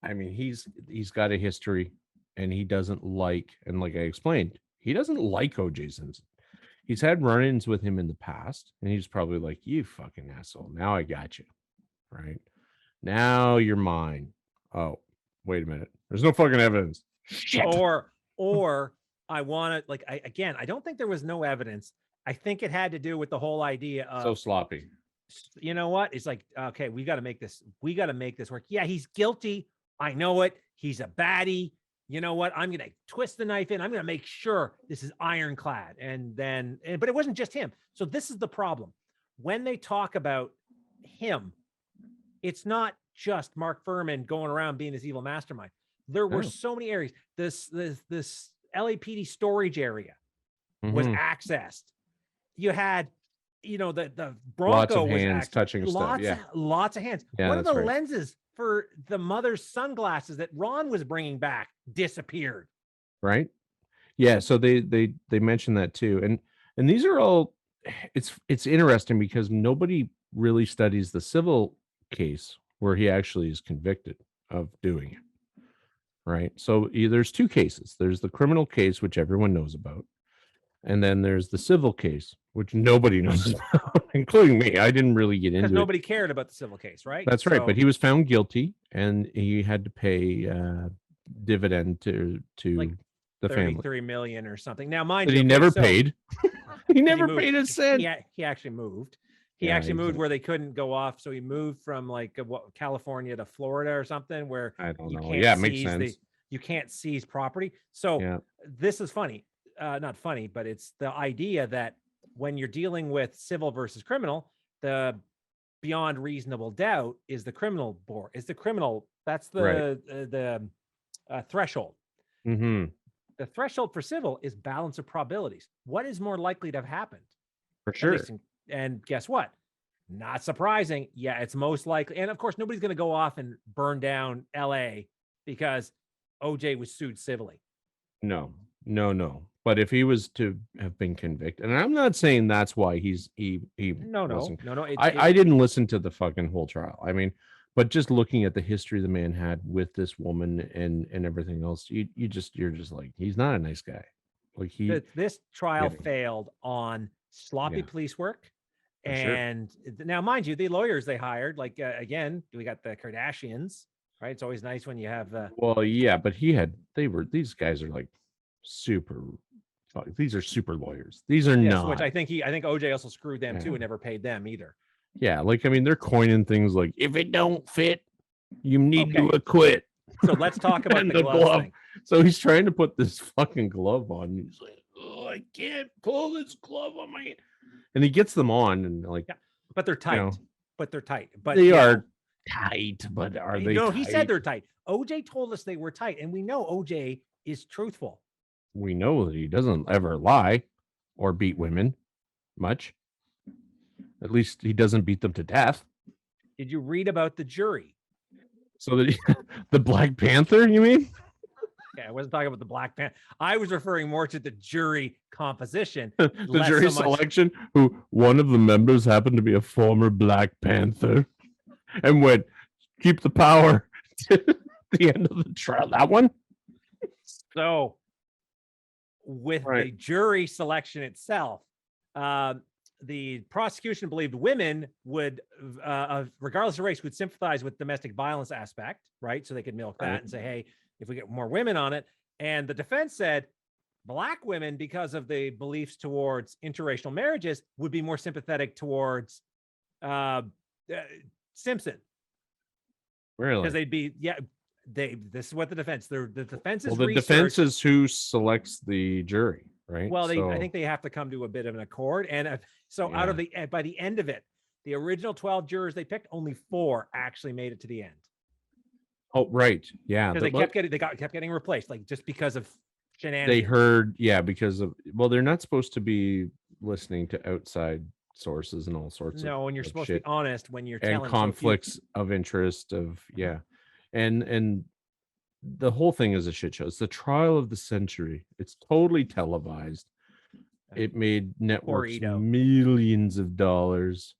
S1: I mean, he's got a history, and he doesn't like, and like I explained, he doesn't like O.J. Simpson. He's had run-ins with him in the past, and he's probably like, you fucking asshole. Now I got you. Right? Now you're mine. Oh, wait a minute. There's no fucking evidence. Shit.
S2: Or I want to, I don't think there was no evidence. I think it had to do with the whole idea of
S1: so sloppy.
S2: You know what? It's like, okay, we got to make this work. Yeah, he's guilty. I know it. He's a baddie. You know what? I'm going to twist the knife in. I'm going to make sure this is ironclad. But it wasn't just him. So this is the problem. When they talk about him, it's not just Mark Furman going around being this evil mastermind. There were so many areas. This LAPD storage area was accessed. You had, the Bronco
S1: lots of
S2: was
S1: hands touching stuff.
S2: Lots of hands.
S1: Yeah,
S2: one of the lenses for the mother's sunglasses that Ron was bringing back disappeared.
S1: Right. Yeah. So they mentioned that too. And these are all, it's interesting because nobody really studies the civil case where he actually is convicted of doing it. Right. So there's two cases. There's the criminal case, which everyone knows about. And then there's the civil case, which nobody knows about, including me. I didn't really get into it.
S2: Nobody cared about the civil case, right?
S1: That's right. But he was found guilty, and he had to pay dividend to
S2: like
S1: the family.
S2: 33 million or something. Now, mind
S1: you,
S2: he
S1: never paid. He never paid a cent.
S2: He actually moved. He actually moved where they couldn't go off. So he moved from California to Florida or something where
S1: I don't know. Yeah, it makes sense.
S2: You can't seize property. So this is funny. Not funny, but it's the idea that when you're dealing with civil versus criminal, the beyond reasonable doubt is the criminal board. Is the criminal. That's the threshold.
S1: Mm-hmm.
S2: The threshold for civil is balance of probabilities. What is more likely to have happened?
S1: For sure.
S2: And guess what? Not surprising. Yeah, it's most likely. And of course, nobody's going to go off and burn down LA because OJ was sued civilly.
S1: No. But if he was to have been convicted, and I'm not saying that's why he
S2: No.
S1: I didn't listen to the fucking whole trial. I mean, but just looking at the history the man had with this woman and everything else, you're just like, he's not a nice guy. Like
S2: this trial failed on sloppy police work. And now, mind you, the lawyers they hired, again, we got the Kardashians, right? It's always nice when you have
S1: well, yeah, but these guys are like super. These are super lawyers. These are not.
S2: Which I think OJ also screwed them too and never paid them either.
S1: Yeah, they're coining things like, if it don't fit, you need to acquit.
S2: So let's talk about the glove thing.
S1: So he's trying to put this fucking glove on. And he's like, oh, I can't pull this glove on my hand. And he gets them on and like, yeah,
S2: but they're tight. But they're tight. But
S1: they are tight. But are they?
S2: No,
S1: tight?
S2: He said they're tight. OJ told us they were tight, and we know OJ is truthful.
S1: We know that he doesn't ever lie or beat women much. At least he doesn't beat them to death.
S2: Did you read about the jury?
S1: So the Black Panther, you mean?
S2: Yeah, I wasn't talking about the Black Panther. I was referring more to the jury composition.
S1: The jury selection, who one of the members happened to be a former Black Panther and went, keep the power to the end of the trial. That one?
S2: So with the jury selection itself, the prosecution believed women would, regardless of race, would sympathize with domestic violence aspect, right? So they could milk that and say, hey, if we get more women on it. And the defense said Black women, because of the beliefs towards interracial marriages, would be more sympathetic towards Simpson.
S1: Really?
S2: Because they'd be, this is what the defense, the defense is
S1: the defense is who selects the jury, right?
S2: Well, I think they have to come to a bit of an accord. And out of by the end of it, the original 12 jurors they picked, only 4 actually made it to the end.
S1: Oh, right. Yeah.
S2: Because they kept getting replaced, like just because of shenanigans.
S1: They heard, because of, they're not supposed to be listening to outside sources and all sorts of.
S2: No, and you're supposed to be honest when you're telling.
S1: And conflicts of interest and the whole thing is a shit show. It's the trial of the century. It's totally televised. It made networks millions of dollars.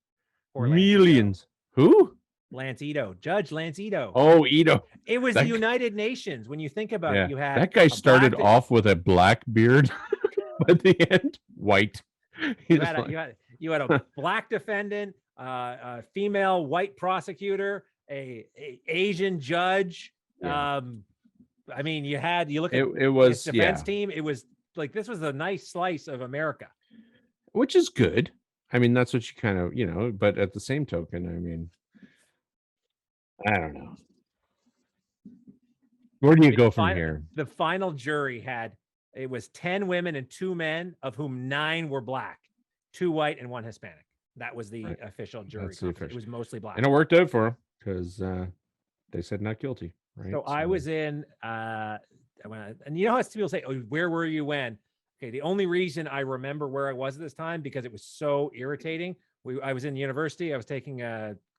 S1: Millions. Who?
S2: Lance Ito, Judge Lance Ito.
S1: Oh, Ito.
S2: It was the United Nations. When you think about it, you had
S1: that guy started off with a black beard. At the end, white.
S2: You had a Black defendant, a female white prosecutor, a Asian judge. I mean, you look at
S1: it was
S2: defense team. It was like, this was a nice slice of America,
S1: which is good. I mean, that's what you kind of, but at the same token, I mean, I don't know. Where do you go from here?
S2: The final jury it was 10 women and 2 men, of whom 9 were Black, 2 white and 1 Hispanic. That was the official jury. It was mostly Black.
S1: And it worked out for them because they said not guilty. Right.
S2: So I was in, and you know how people say, oh, where were you when? Okay. The only reason I remember where I was at this time, because it was so irritating. I was in university. I was taking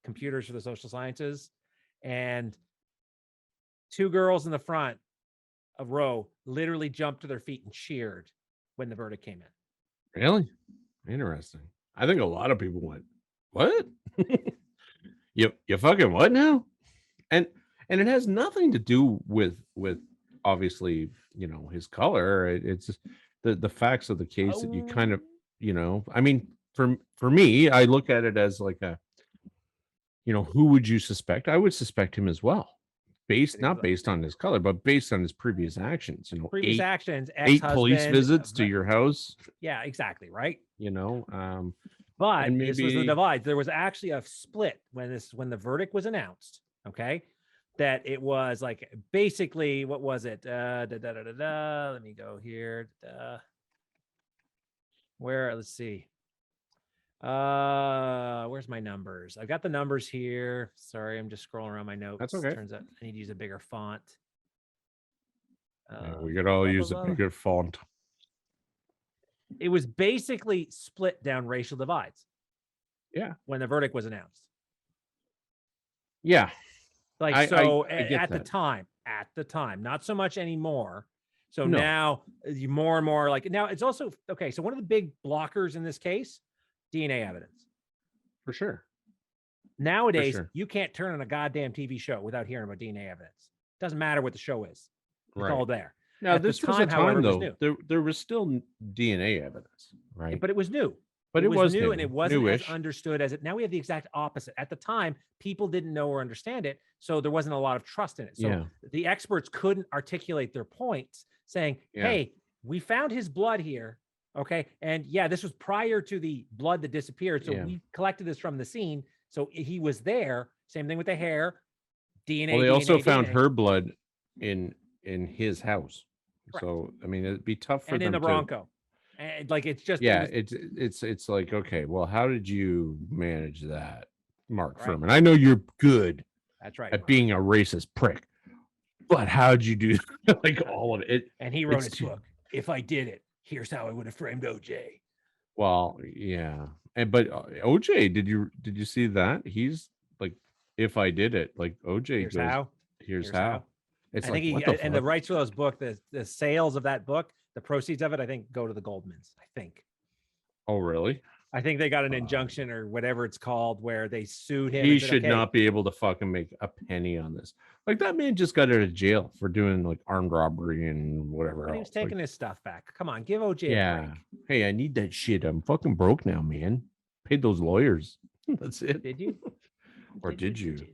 S2: computers for the social sciences, and 2 girls in the front of row literally jumped to their feet and cheered when the verdict came in.
S1: Really? Interesting. I think a lot of people went, what? you fucking what now? And it has nothing to do with obviously, his color. It's just the facts of the case that you kind of, I mean, for me, I look at it as like who would you suspect? I would suspect him as well. Not based on his color, but based on his previous actions.
S2: Previous actions,
S1: 8 police visits to your house.
S2: Yeah, exactly. Right.
S1: But maybe,
S2: this was the divide. There was actually a split when the verdict was announced. Okay. That it was like, basically, what was it? Let me go here. Let's see. Where's my numbers? I've got the numbers here. Sorry, I'm just scrolling around my notes.
S1: That's okay.
S2: Turns out I need to use a bigger font.
S1: We could all use a bigger font.
S2: It was basically split down racial divides.
S1: Yeah.
S2: When the verdict was announced.
S1: Yeah.
S2: Like, so at the time, not so much anymore. So now you more and more like, now it's also, okay. So one of the big blockers in this case, DNA evidence.
S1: For sure.
S2: Nowadays, you can't turn on a goddamn TV show without hearing about DNA evidence. Doesn't matter what the show is. It's all there.
S1: Now, this was a time, though, there was still DNA evidence, right?
S2: But it was new.
S1: But it was
S2: new, and it wasn't as understood as it. Now we have the exact opposite. At the time, people didn't know or understand it, so there wasn't a lot of trust in it. So the experts couldn't articulate their points, saying, hey, we found his blood here, okay? And this was prior to the blood that disappeared, so we collected this from the scene, so he was there. Same thing with the hair, DNA.
S1: Well, they also found her blood in his house. Correct. So I mean, it'd be tough for them.
S2: And in the Bronco, and like it's just
S1: it's like, okay, well, how did you manage that, Mark Furman? I know you're good.
S2: That's right.
S1: At being a racist prick, but how'd you do like all of it?
S2: And he wrote his book. If I did it, here's how I would have framed OJ.
S1: Well, yeah, but OJ, did you see that? He's like, if I did it, like OJ
S2: here's
S1: goes,
S2: how.
S1: Here's how. It's
S2: I
S1: like,
S2: think
S1: what the
S2: and the rights for those books, the sales of that book, the proceeds of it, I think go to the Goldmans. I think.
S1: Oh, really?
S2: I think they got an injunction or whatever it's called where they sued him.
S1: He should not be able to fucking make a penny on this. Like, that man just got out of jail for doing like armed robbery and whatever else.
S2: He was taking his stuff back. Come on, give OJ a break.
S1: Hey, I need that shit. I'm fucking broke now, man. Paid those lawyers. That's it.
S2: Did you?
S1: Or did you?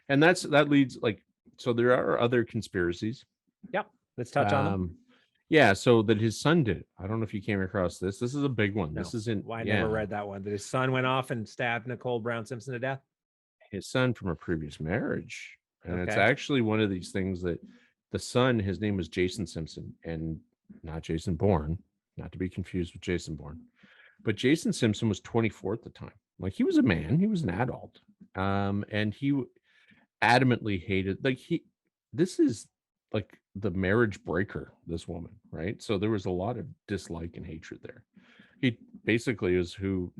S1: And that leads, like, so there are other conspiracies.
S2: Yep. Let's touch on them.
S1: Yeah, so that his son did it. I don't know if you came across this. This is a big one.
S2: No.
S1: This isn't.
S2: I never read that one. That his son went off and stabbed Nicole Brown Simpson to death.
S1: His son from a previous marriage, and it's actually one of these things that the son, his name was Jason Simpson, and not Jason Bourne, not to be confused with Jason Bourne, but Jason Simpson was 24 at the time. Like, he was a man, he was an adult, and he adamantly hated, like, this is like the marriage breaker, this woman, right? So there was a lot of dislike and hatred there. He basically is who,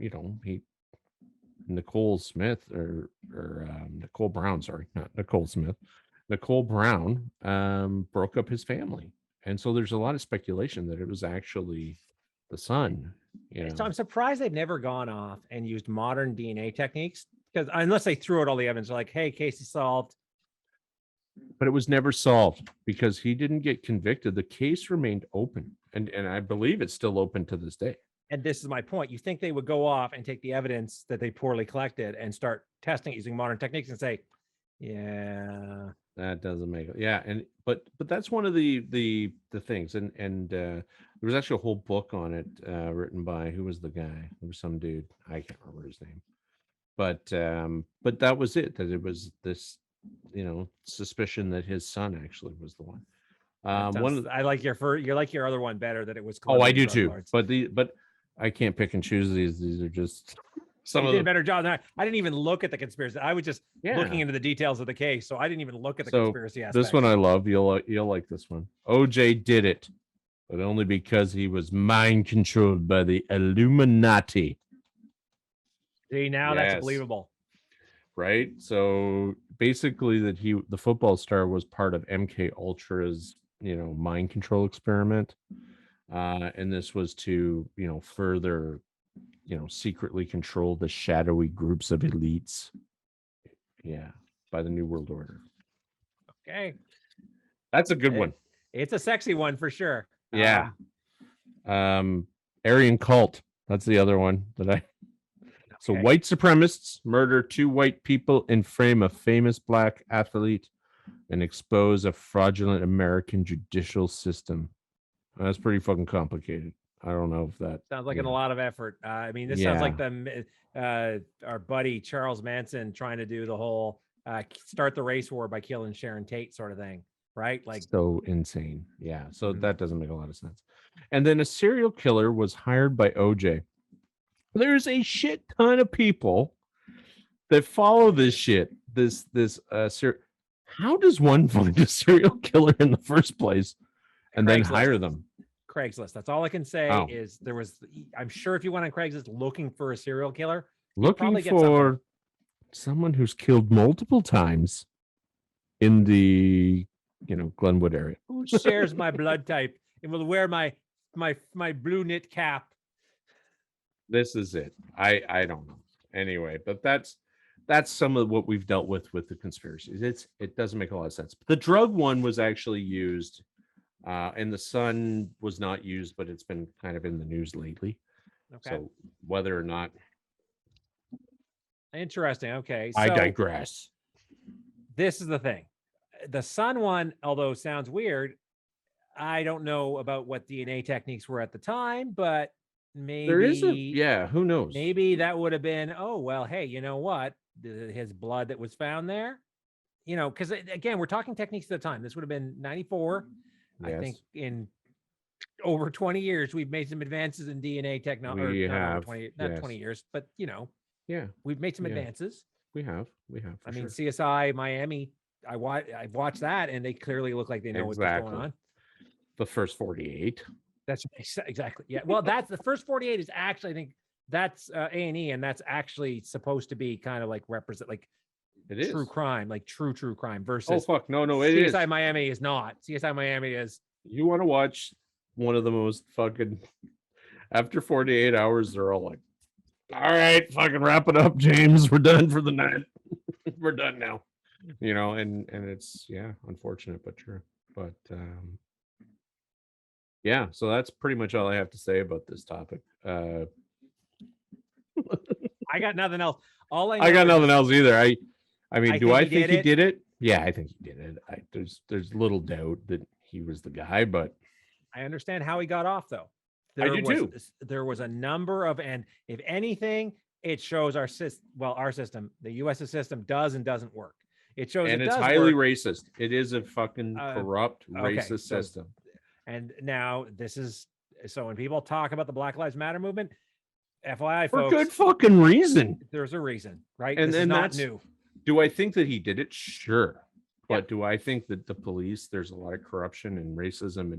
S1: Nicole Smith or Nicole Brown, sorry, not Nicole Smith, Nicole Brown broke up his family. And so there's a lot of speculation that it was actually the son.
S2: So I'm surprised they've never gone off and used modern DNA techniques, because unless they threw out all the evidence, like, hey, case is solved.
S1: But it was never solved because he didn't get convicted. The case remained open, and I believe it's still open to this day.
S2: And this is my point. You think they would go off and take the evidence that they poorly collected and start testing it using modern techniques and say, yeah,
S1: that doesn't make it. Yeah, and but that's one of the things. And there was actually a whole book on it written by, who was the guy? There was some dude, I can't remember his name. But that was it. That it was this, suspicion that his son actually was the one.
S2: I like your other one better, that it was.
S1: I do too. Lords. But I can't pick and choose these. These are just
S2: some. You did a better job than I didn't even look at the conspiracy. I was just looking into the details of the case, so I didn't even look at the conspiracy aspect.
S1: This one I love. You'll like this one. OJ did it, but only because he was mind controlled by the Illuminati.
S2: See, now that's believable.
S1: Right? So basically that the football star was part of MK Ultra's, mind control experiment. And this was to, further, secretly control the shadowy groups of elites. Yeah. By the New World Order.
S2: Okay.
S1: That's a good one.
S2: It's a sexy one for sure.
S1: Yeah. Aryan cult. That's the other one that I. So white supremacists murder 2 white people and frame a famous black athlete and expose a fraudulent American judicial system. That's pretty fucking complicated. I don't know if that
S2: sounds like a lot of effort. I mean, this sounds like our buddy Charles Manson trying to do the whole start the race war by killing Sharon Tate sort of thing, right? Like,
S1: so insane. Yeah. So that doesn't make a lot of sense. And then a serial killer was hired by OJ. There's a shit ton of people that follow this shit. How does one find a serial killer in the first place and then hire them?
S2: Craigslist. That's all I can say. Is there was, I'm sure if you went on Craigslist looking for a serial killer,
S1: looking for someone who's killed multiple times in the Glenwood area,
S2: who shares my blood type and will wear my blue knit cap.
S1: This is it. I don't know. Anyway, but that's some of what we've dealt with the conspiracies. It doesn't make a lot of sense. But the drug one was actually used, and the sun was not used, but it's been kind of in the news lately. Okay. So whether or not.
S2: Interesting. Okay. So
S1: I digress.
S2: This is the thing. The sun one, although sounds weird, I don't know about what DNA techniques were at the time, but maybe
S1: there is who knows?
S2: Maybe that would have been, oh, well, hey, you know what? His blood that was found there, you know, because again, we're talking techniques at the time. This would have been 94.
S1: Yes.
S2: I think in over 20 years, we've made some advances in DNA technology.
S1: We have
S2: 20, not 20 years, but you know, we've made some advances.
S1: We have.
S2: I mean, CSI Miami. I've watched that, and they clearly look like they know what's going on.
S1: The first 48.
S2: That's exactly. Yeah. Well, that's the first 48 is actually, I think that's A&E, and that's actually supposed to be kind of like represent like
S1: it is
S2: true crime, like true crime versus.
S1: Oh fuck, no, it
S2: CSI
S1: is.
S2: Miami is not. CSI Miami is.
S1: You want to watch one of the most fucking. After 48 hours, they're all like, "All right, fucking wrap it up, James. We're done for the night. We're done now." You know, and it's unfortunate but true. But yeah, so that's pretty much all I have to say about this topic.
S2: I got nothing else.
S1: I got nothing else either. I mean, do I think he did it? Yeah, I think he did it. There's little doubt that he was the guy, but
S2: I understand how he got off though.
S1: I do too.
S2: There was a number of, and if anything, it shows our system, the U.S. system does and doesn't work. It shows,
S1: and it's highly racist. It is a fucking corrupt, racist system.
S2: And now this is so when people talk about the Black Lives Matter movement, FYI,
S1: for
S2: folks,
S1: good fucking reason.
S2: There's a reason, right?
S1: And
S2: this is not new.
S1: Do I think that he did it? Sure. But do I think that the police, there's a lot of corruption and racism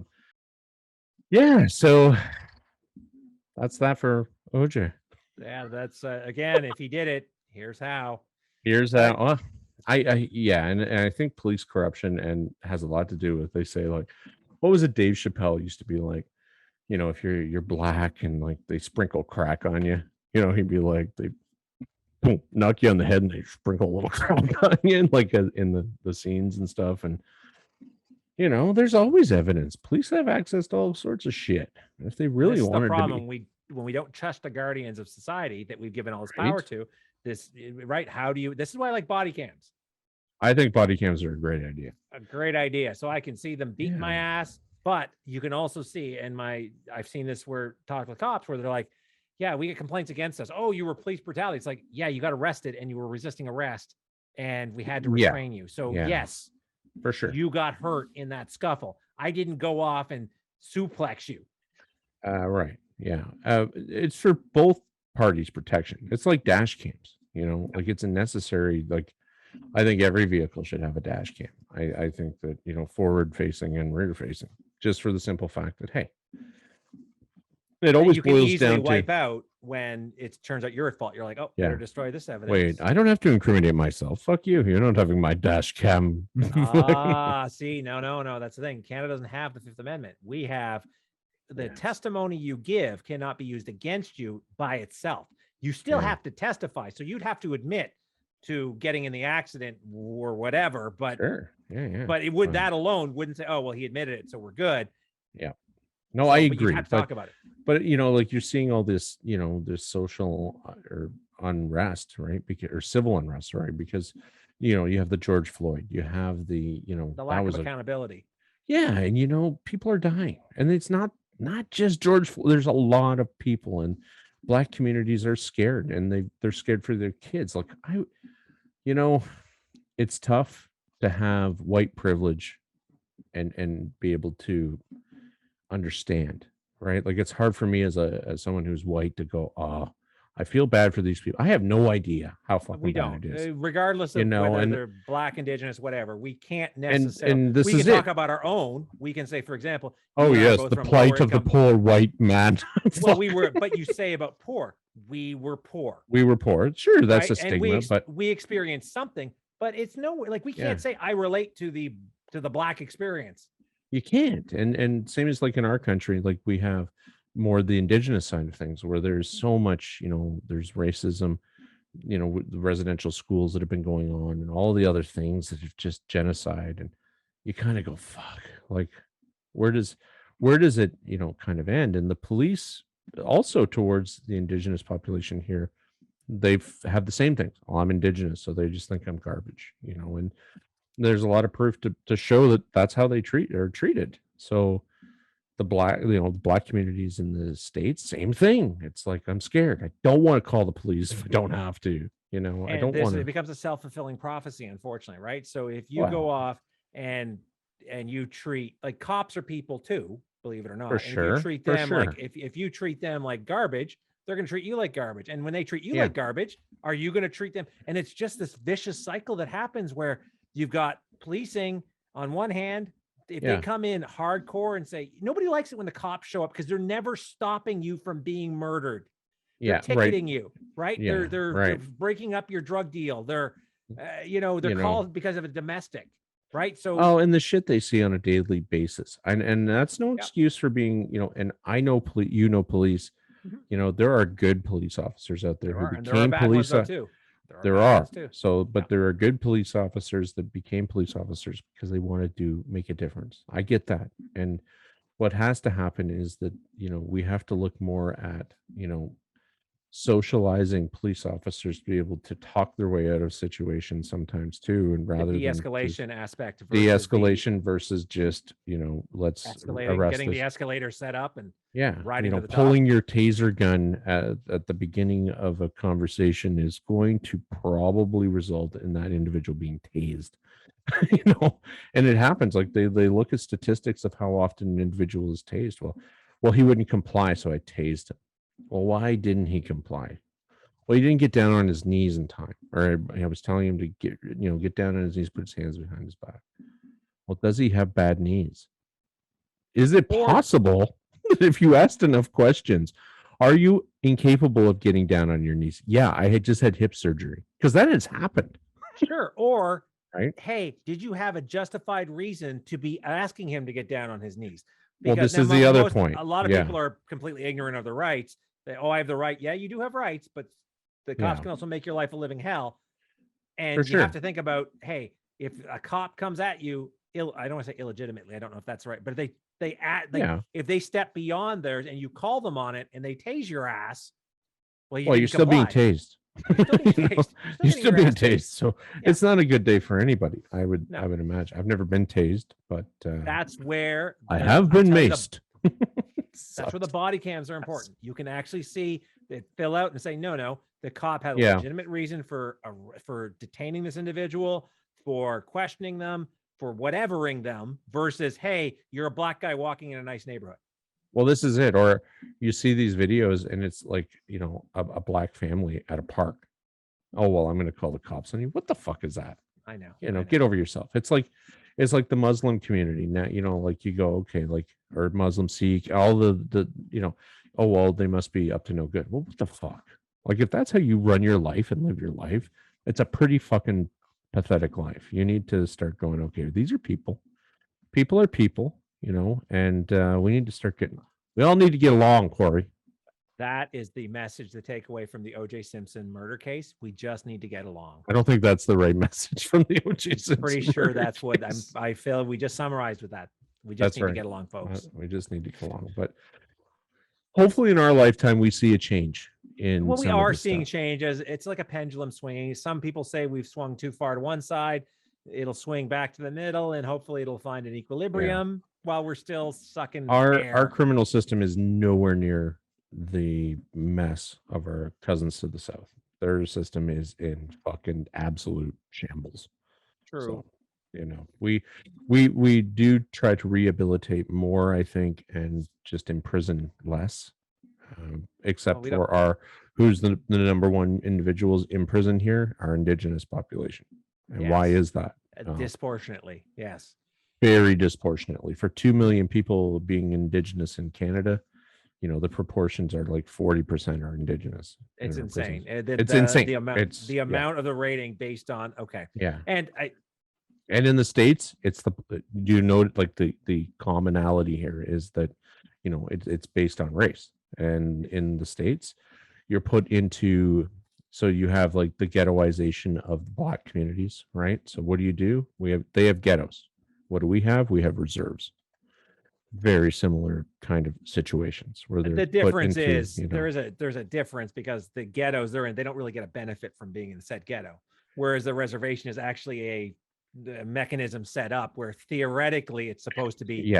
S1: and so that's that for OJ.
S2: Yeah, that's again, if he did it, here's how.
S1: And I think police corruption and has a lot to do with, they say, like, what was it Dave Chappelle used to be like, you know, if you're black and like they sprinkle crack on you, you know, he'd be like, they boom, knock you on the head and they sprinkle a little crack on you, like in the scenes and stuff. And you know, there's always evidence. Police have access to all sorts of shit if they really want to.
S2: The problem when we don't trust the guardians of society that we've given all this power to. This right? How do you? This is why I like body cams.
S1: I think body cams are a great idea.
S2: A great idea. So I can see them beating my ass, but you can also see, and I've seen this where talk with cops where they're like, yeah, we get complaints against us. Oh, you were police brutality. It's like, yeah, you got arrested and you were resisting arrest and we had to restrain you. So yes,
S1: for sure.
S2: You got hurt in that scuffle. I didn't go off and suplex you.
S1: Right. Yeah. It's for both parties' protection. It's like dash cams, you know, like it's a necessary, like, I think every vehicle should have a dash cam. I think that, you know, forward facing and rear facing, just for the simple fact that, hey, it always boils down to
S2: wipe out when it turns out you're at fault. You're like, oh, better destroy this evidence.
S1: Wait, I don't have to incriminate myself. Fuck you. You're not having my dash cam.
S2: See, no. That's the thing. Canada doesn't have the Fifth Amendment. We have the testimony you give cannot be used against you by itself. You still have to testify. So you'd have to admit to getting in the accident or whatever, but but it would that alone wouldn't say, oh, well, he admitted it, so we're good.
S1: Yeah. No, so, I agree.
S2: Have to talk about it.
S1: But you know, like you're seeing all this, you know, this social or unrest, right? Or civil unrest, right? Because you know, you have the George Floyd, you have the, you know,
S2: the lack of accountability.
S1: And you know, people are dying, and it's not just George Floyd. There's a lot of people, and Black communities are scared, and they're scared for their kids. Like you know, it's tough to have white privilege and be able to understand, right? Like it's hard for me as someone who's white to go, oh, I feel bad for these people. I have no idea how fucking bad it is.
S2: Regardless of whether they're Black, Indigenous, whatever, we can't necessarily.
S1: And
S2: we can talk about our own. We can say, for example,
S1: oh yes, the plight of the poor white man.
S2: Well, but you say about poor. We were poor.
S1: We were poor. Sure, that's a stigma, but
S2: we experienced something. But it's like we can't say I relate to the Black experience.
S1: You can't. And same as like in our country, like we have more the Indigenous side of things where there's so much, you know, there's racism, you know, with the residential schools that have been going on and all the other things that are just genocide. And you kind of go, fuck, like where does it, you know, kind of end? And the police also towards the Indigenous population here, they've had the same thing. Oh, I'm Indigenous, so they just think I'm garbage, you know, and there's a lot of proof to show that that's how they are treated. So the Black communities in the States, same thing. It's like, I'm scared. I don't want to call the police if I don't have to. You know,
S2: and
S1: I don't want to.
S2: It becomes a self-fulfilling prophecy, unfortunately, right? So if you go off and you treat, like, cops are people too, believe it or not. And if you treat them like, if you treat them like garbage, they're going to treat you like garbage. And when they treat you like garbage, are you going to treat them? And it's just this vicious cycle that happens where you've got policing on one hand. If they come in hardcore and say, nobody likes it when the cops show up because they're never stopping you from being murdered. They're ticketing you, right? They're breaking up your drug deal. They're they're called because of a domestic, right? So
S1: and the shit they see on a daily basis, and that's no excuse for being, and I know police, there are good police officers out there who became police too. There are. So, but there are good police officers that became police officers because they wanted to make a difference. I get that. And what has to happen is that, we have to look more at, socializing police officers to be able to talk their way out of situations sometimes too, and rather
S2: the de-escalation aspect,
S1: de-escalation versus just let's arrest
S2: getting the escalator set up and
S1: riding to the pulling top. Your taser gun at the beginning of a conversation is going to probably result in that individual being tased. And it happens. Like they look at statistics of how often an individual is tased. Well, he wouldn't comply, so I tased him. Well, why didn't he comply? Well, he didn't get down on his knees in time. Or I was telling him to get down on his knees, put his hands behind his back. Well, does he have bad knees? Is it possible that if you asked enough questions, are you incapable of getting down on your knees? Yeah, I had just had hip surgery, because that has happened.
S2: Sure. Or, right? Hey, did you have a justified reason to be asking him to get down on his knees?
S1: Because this is the other point.
S2: A lot of people are completely ignorant of their rights. I have the right. Yeah, you do have rights, but the cops can also make your life a living hell. And you have to think about, hey, if a cop comes at you, I don't want to say illegitimately, I don't know if that's right, but if they step beyond theirs and you call them on it and they tase your ass,
S1: you're still being tased. You're still being tased. So it's not a good day for anybody. I would imagine. I've never been tased, but
S2: that's where
S1: I have been maced.
S2: That's where the body cams are important. You can actually see they fill out and say, no, the cop had a legitimate reason for detaining this individual, for questioning them, for whatevering them, versus, hey, you're a black guy walking in a nice neighborhood.
S1: Well, this is it. Or you see these videos and it's like, a black family at a park. Oh, well, I'm going to call the cops on you. What the fuck is that?
S2: I know.
S1: Get over yourself. It's like the Muslim community now, like you go, okay, like, or Muslim, Sikh, all the oh, well, they must be up to no good. Well, what the fuck? Like, if that's how you run your life and live your life, it's a pretty fucking pathetic life. You need to start going, okay, these are people. People are people, and we need to start we all need to get along, Corey.
S2: That is the message to take away from the O.J. Simpson murder case. We just need to get along.
S1: I don't think that's the right message from the O.J. Simpson.
S2: Pretty sure that's what I feel. We just summarized with that. We just need to get along, folks.
S1: We just need to get along. But hopefully in our lifetime, we see a change in.
S2: Well, we are seeing changes. It's like a pendulum swinging. Some people say we've swung too far to one side. It'll swing back to the middle, and hopefully it'll find an equilibrium while we're still sucking air.
S1: Our criminal system is nowhere near the mess of our cousins to the south. Their system is in fucking absolute shambles.
S2: True.
S1: So, we do try to rehabilitate more, I think, and just imprison less, except for who's the number one individuals in prison here, our indigenous population. And why is that?
S2: Disproportionately, yes.
S1: Very disproportionately. For 2 million people being indigenous in Canada, the proportions are like 40% are indigenous.
S2: It's insane.
S1: It's insane.
S2: The amount of the rating based on
S1: And in the States, it's like the commonality here is that, it's based on race. And in the States, you're put into, so you have like the ghettoization of the Black communities, right? So what do? They have ghettos. What do? We have reserves. Very similar kind of situations where
S2: the difference is there's a difference because the ghettos they're in, they don't really get a benefit from being in the said ghetto, whereas the reservation is actually a mechanism set up where theoretically it's supposed to be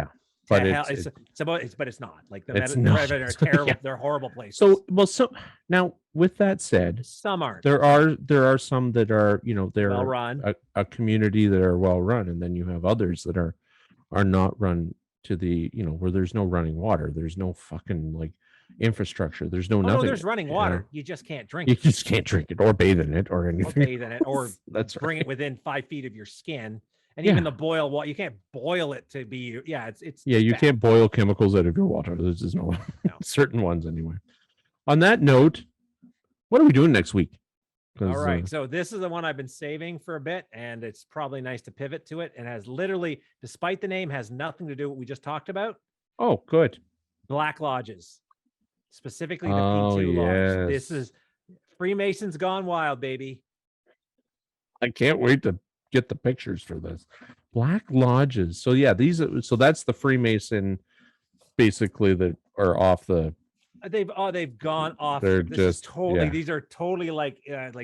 S1: but
S2: it's not. Like the
S1: it's
S2: Mediterranean
S1: not.
S2: are terrible.
S1: Yeah.
S2: They're horrible places.
S1: So now with that said,
S2: some aren't.
S1: There are some that are, they're
S2: well run,
S1: a community that are well run, and then you have others that are not run to the, where there's no running water, there's no fucking like infrastructure, there's nothing.
S2: No, there's running water. You just can't drink
S1: it. You just can't drink it or bathe in it or anything.
S2: Or
S1: That's
S2: bring
S1: right.
S2: it within 5 feet of your skin. And even the boil water, you can't boil it to be. It's
S1: you
S2: bad.
S1: Can't boil chemicals out of your water. There's just no certain ones anyway. On that note, what are we doing next week?
S2: All right. So this is the one I've been saving for a bit, and it's probably nice to pivot to it. And has literally, despite the name, has nothing to do with what we just talked about.
S1: Oh, good.
S2: Black lodges, specifically the P2 lodge. This is Freemasons gone wild, baby.
S1: I can't wait to get the pictures for this. Black lodges. So that's the Freemason, basically, that are off the.
S2: They've gone off.
S1: They're just totally.
S2: These are totally like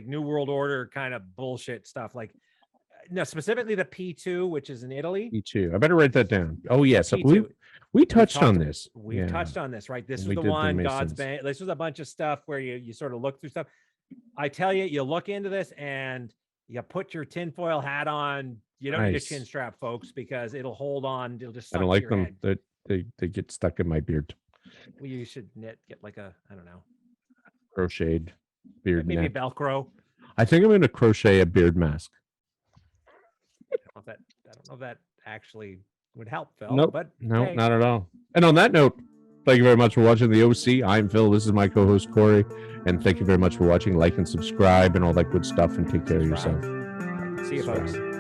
S2: New World Order kind of bullshit stuff. Like, no, specifically the P2, which is in Italy.
S1: P2. I better write that down. Oh yes, so we touched on this.
S2: We touched on this, right? This was the one. God's Bank. This was a bunch of stuff where you sort of look through stuff. I tell you, you look into this and you put your tinfoil hat on. You don't need a chin strap, folks, because it'll hold on. It'll just. I don't like them.
S1: They get stuck in my beard.
S2: Well, you should get like a, I don't know,
S1: crocheted beard
S2: maybe
S1: net.
S2: Velcro.
S1: I think I'm going to crochet a beard mask.
S2: I don't know if that actually would help, Phil.
S1: Nope.
S2: But
S1: no, not at all. And on that note, thank you very much for watching the OC. I'm Phil. This is my co-host Corey, and thank you very much for watching. Like and subscribe and all that good stuff. And take care of yourself.
S2: See you, folks.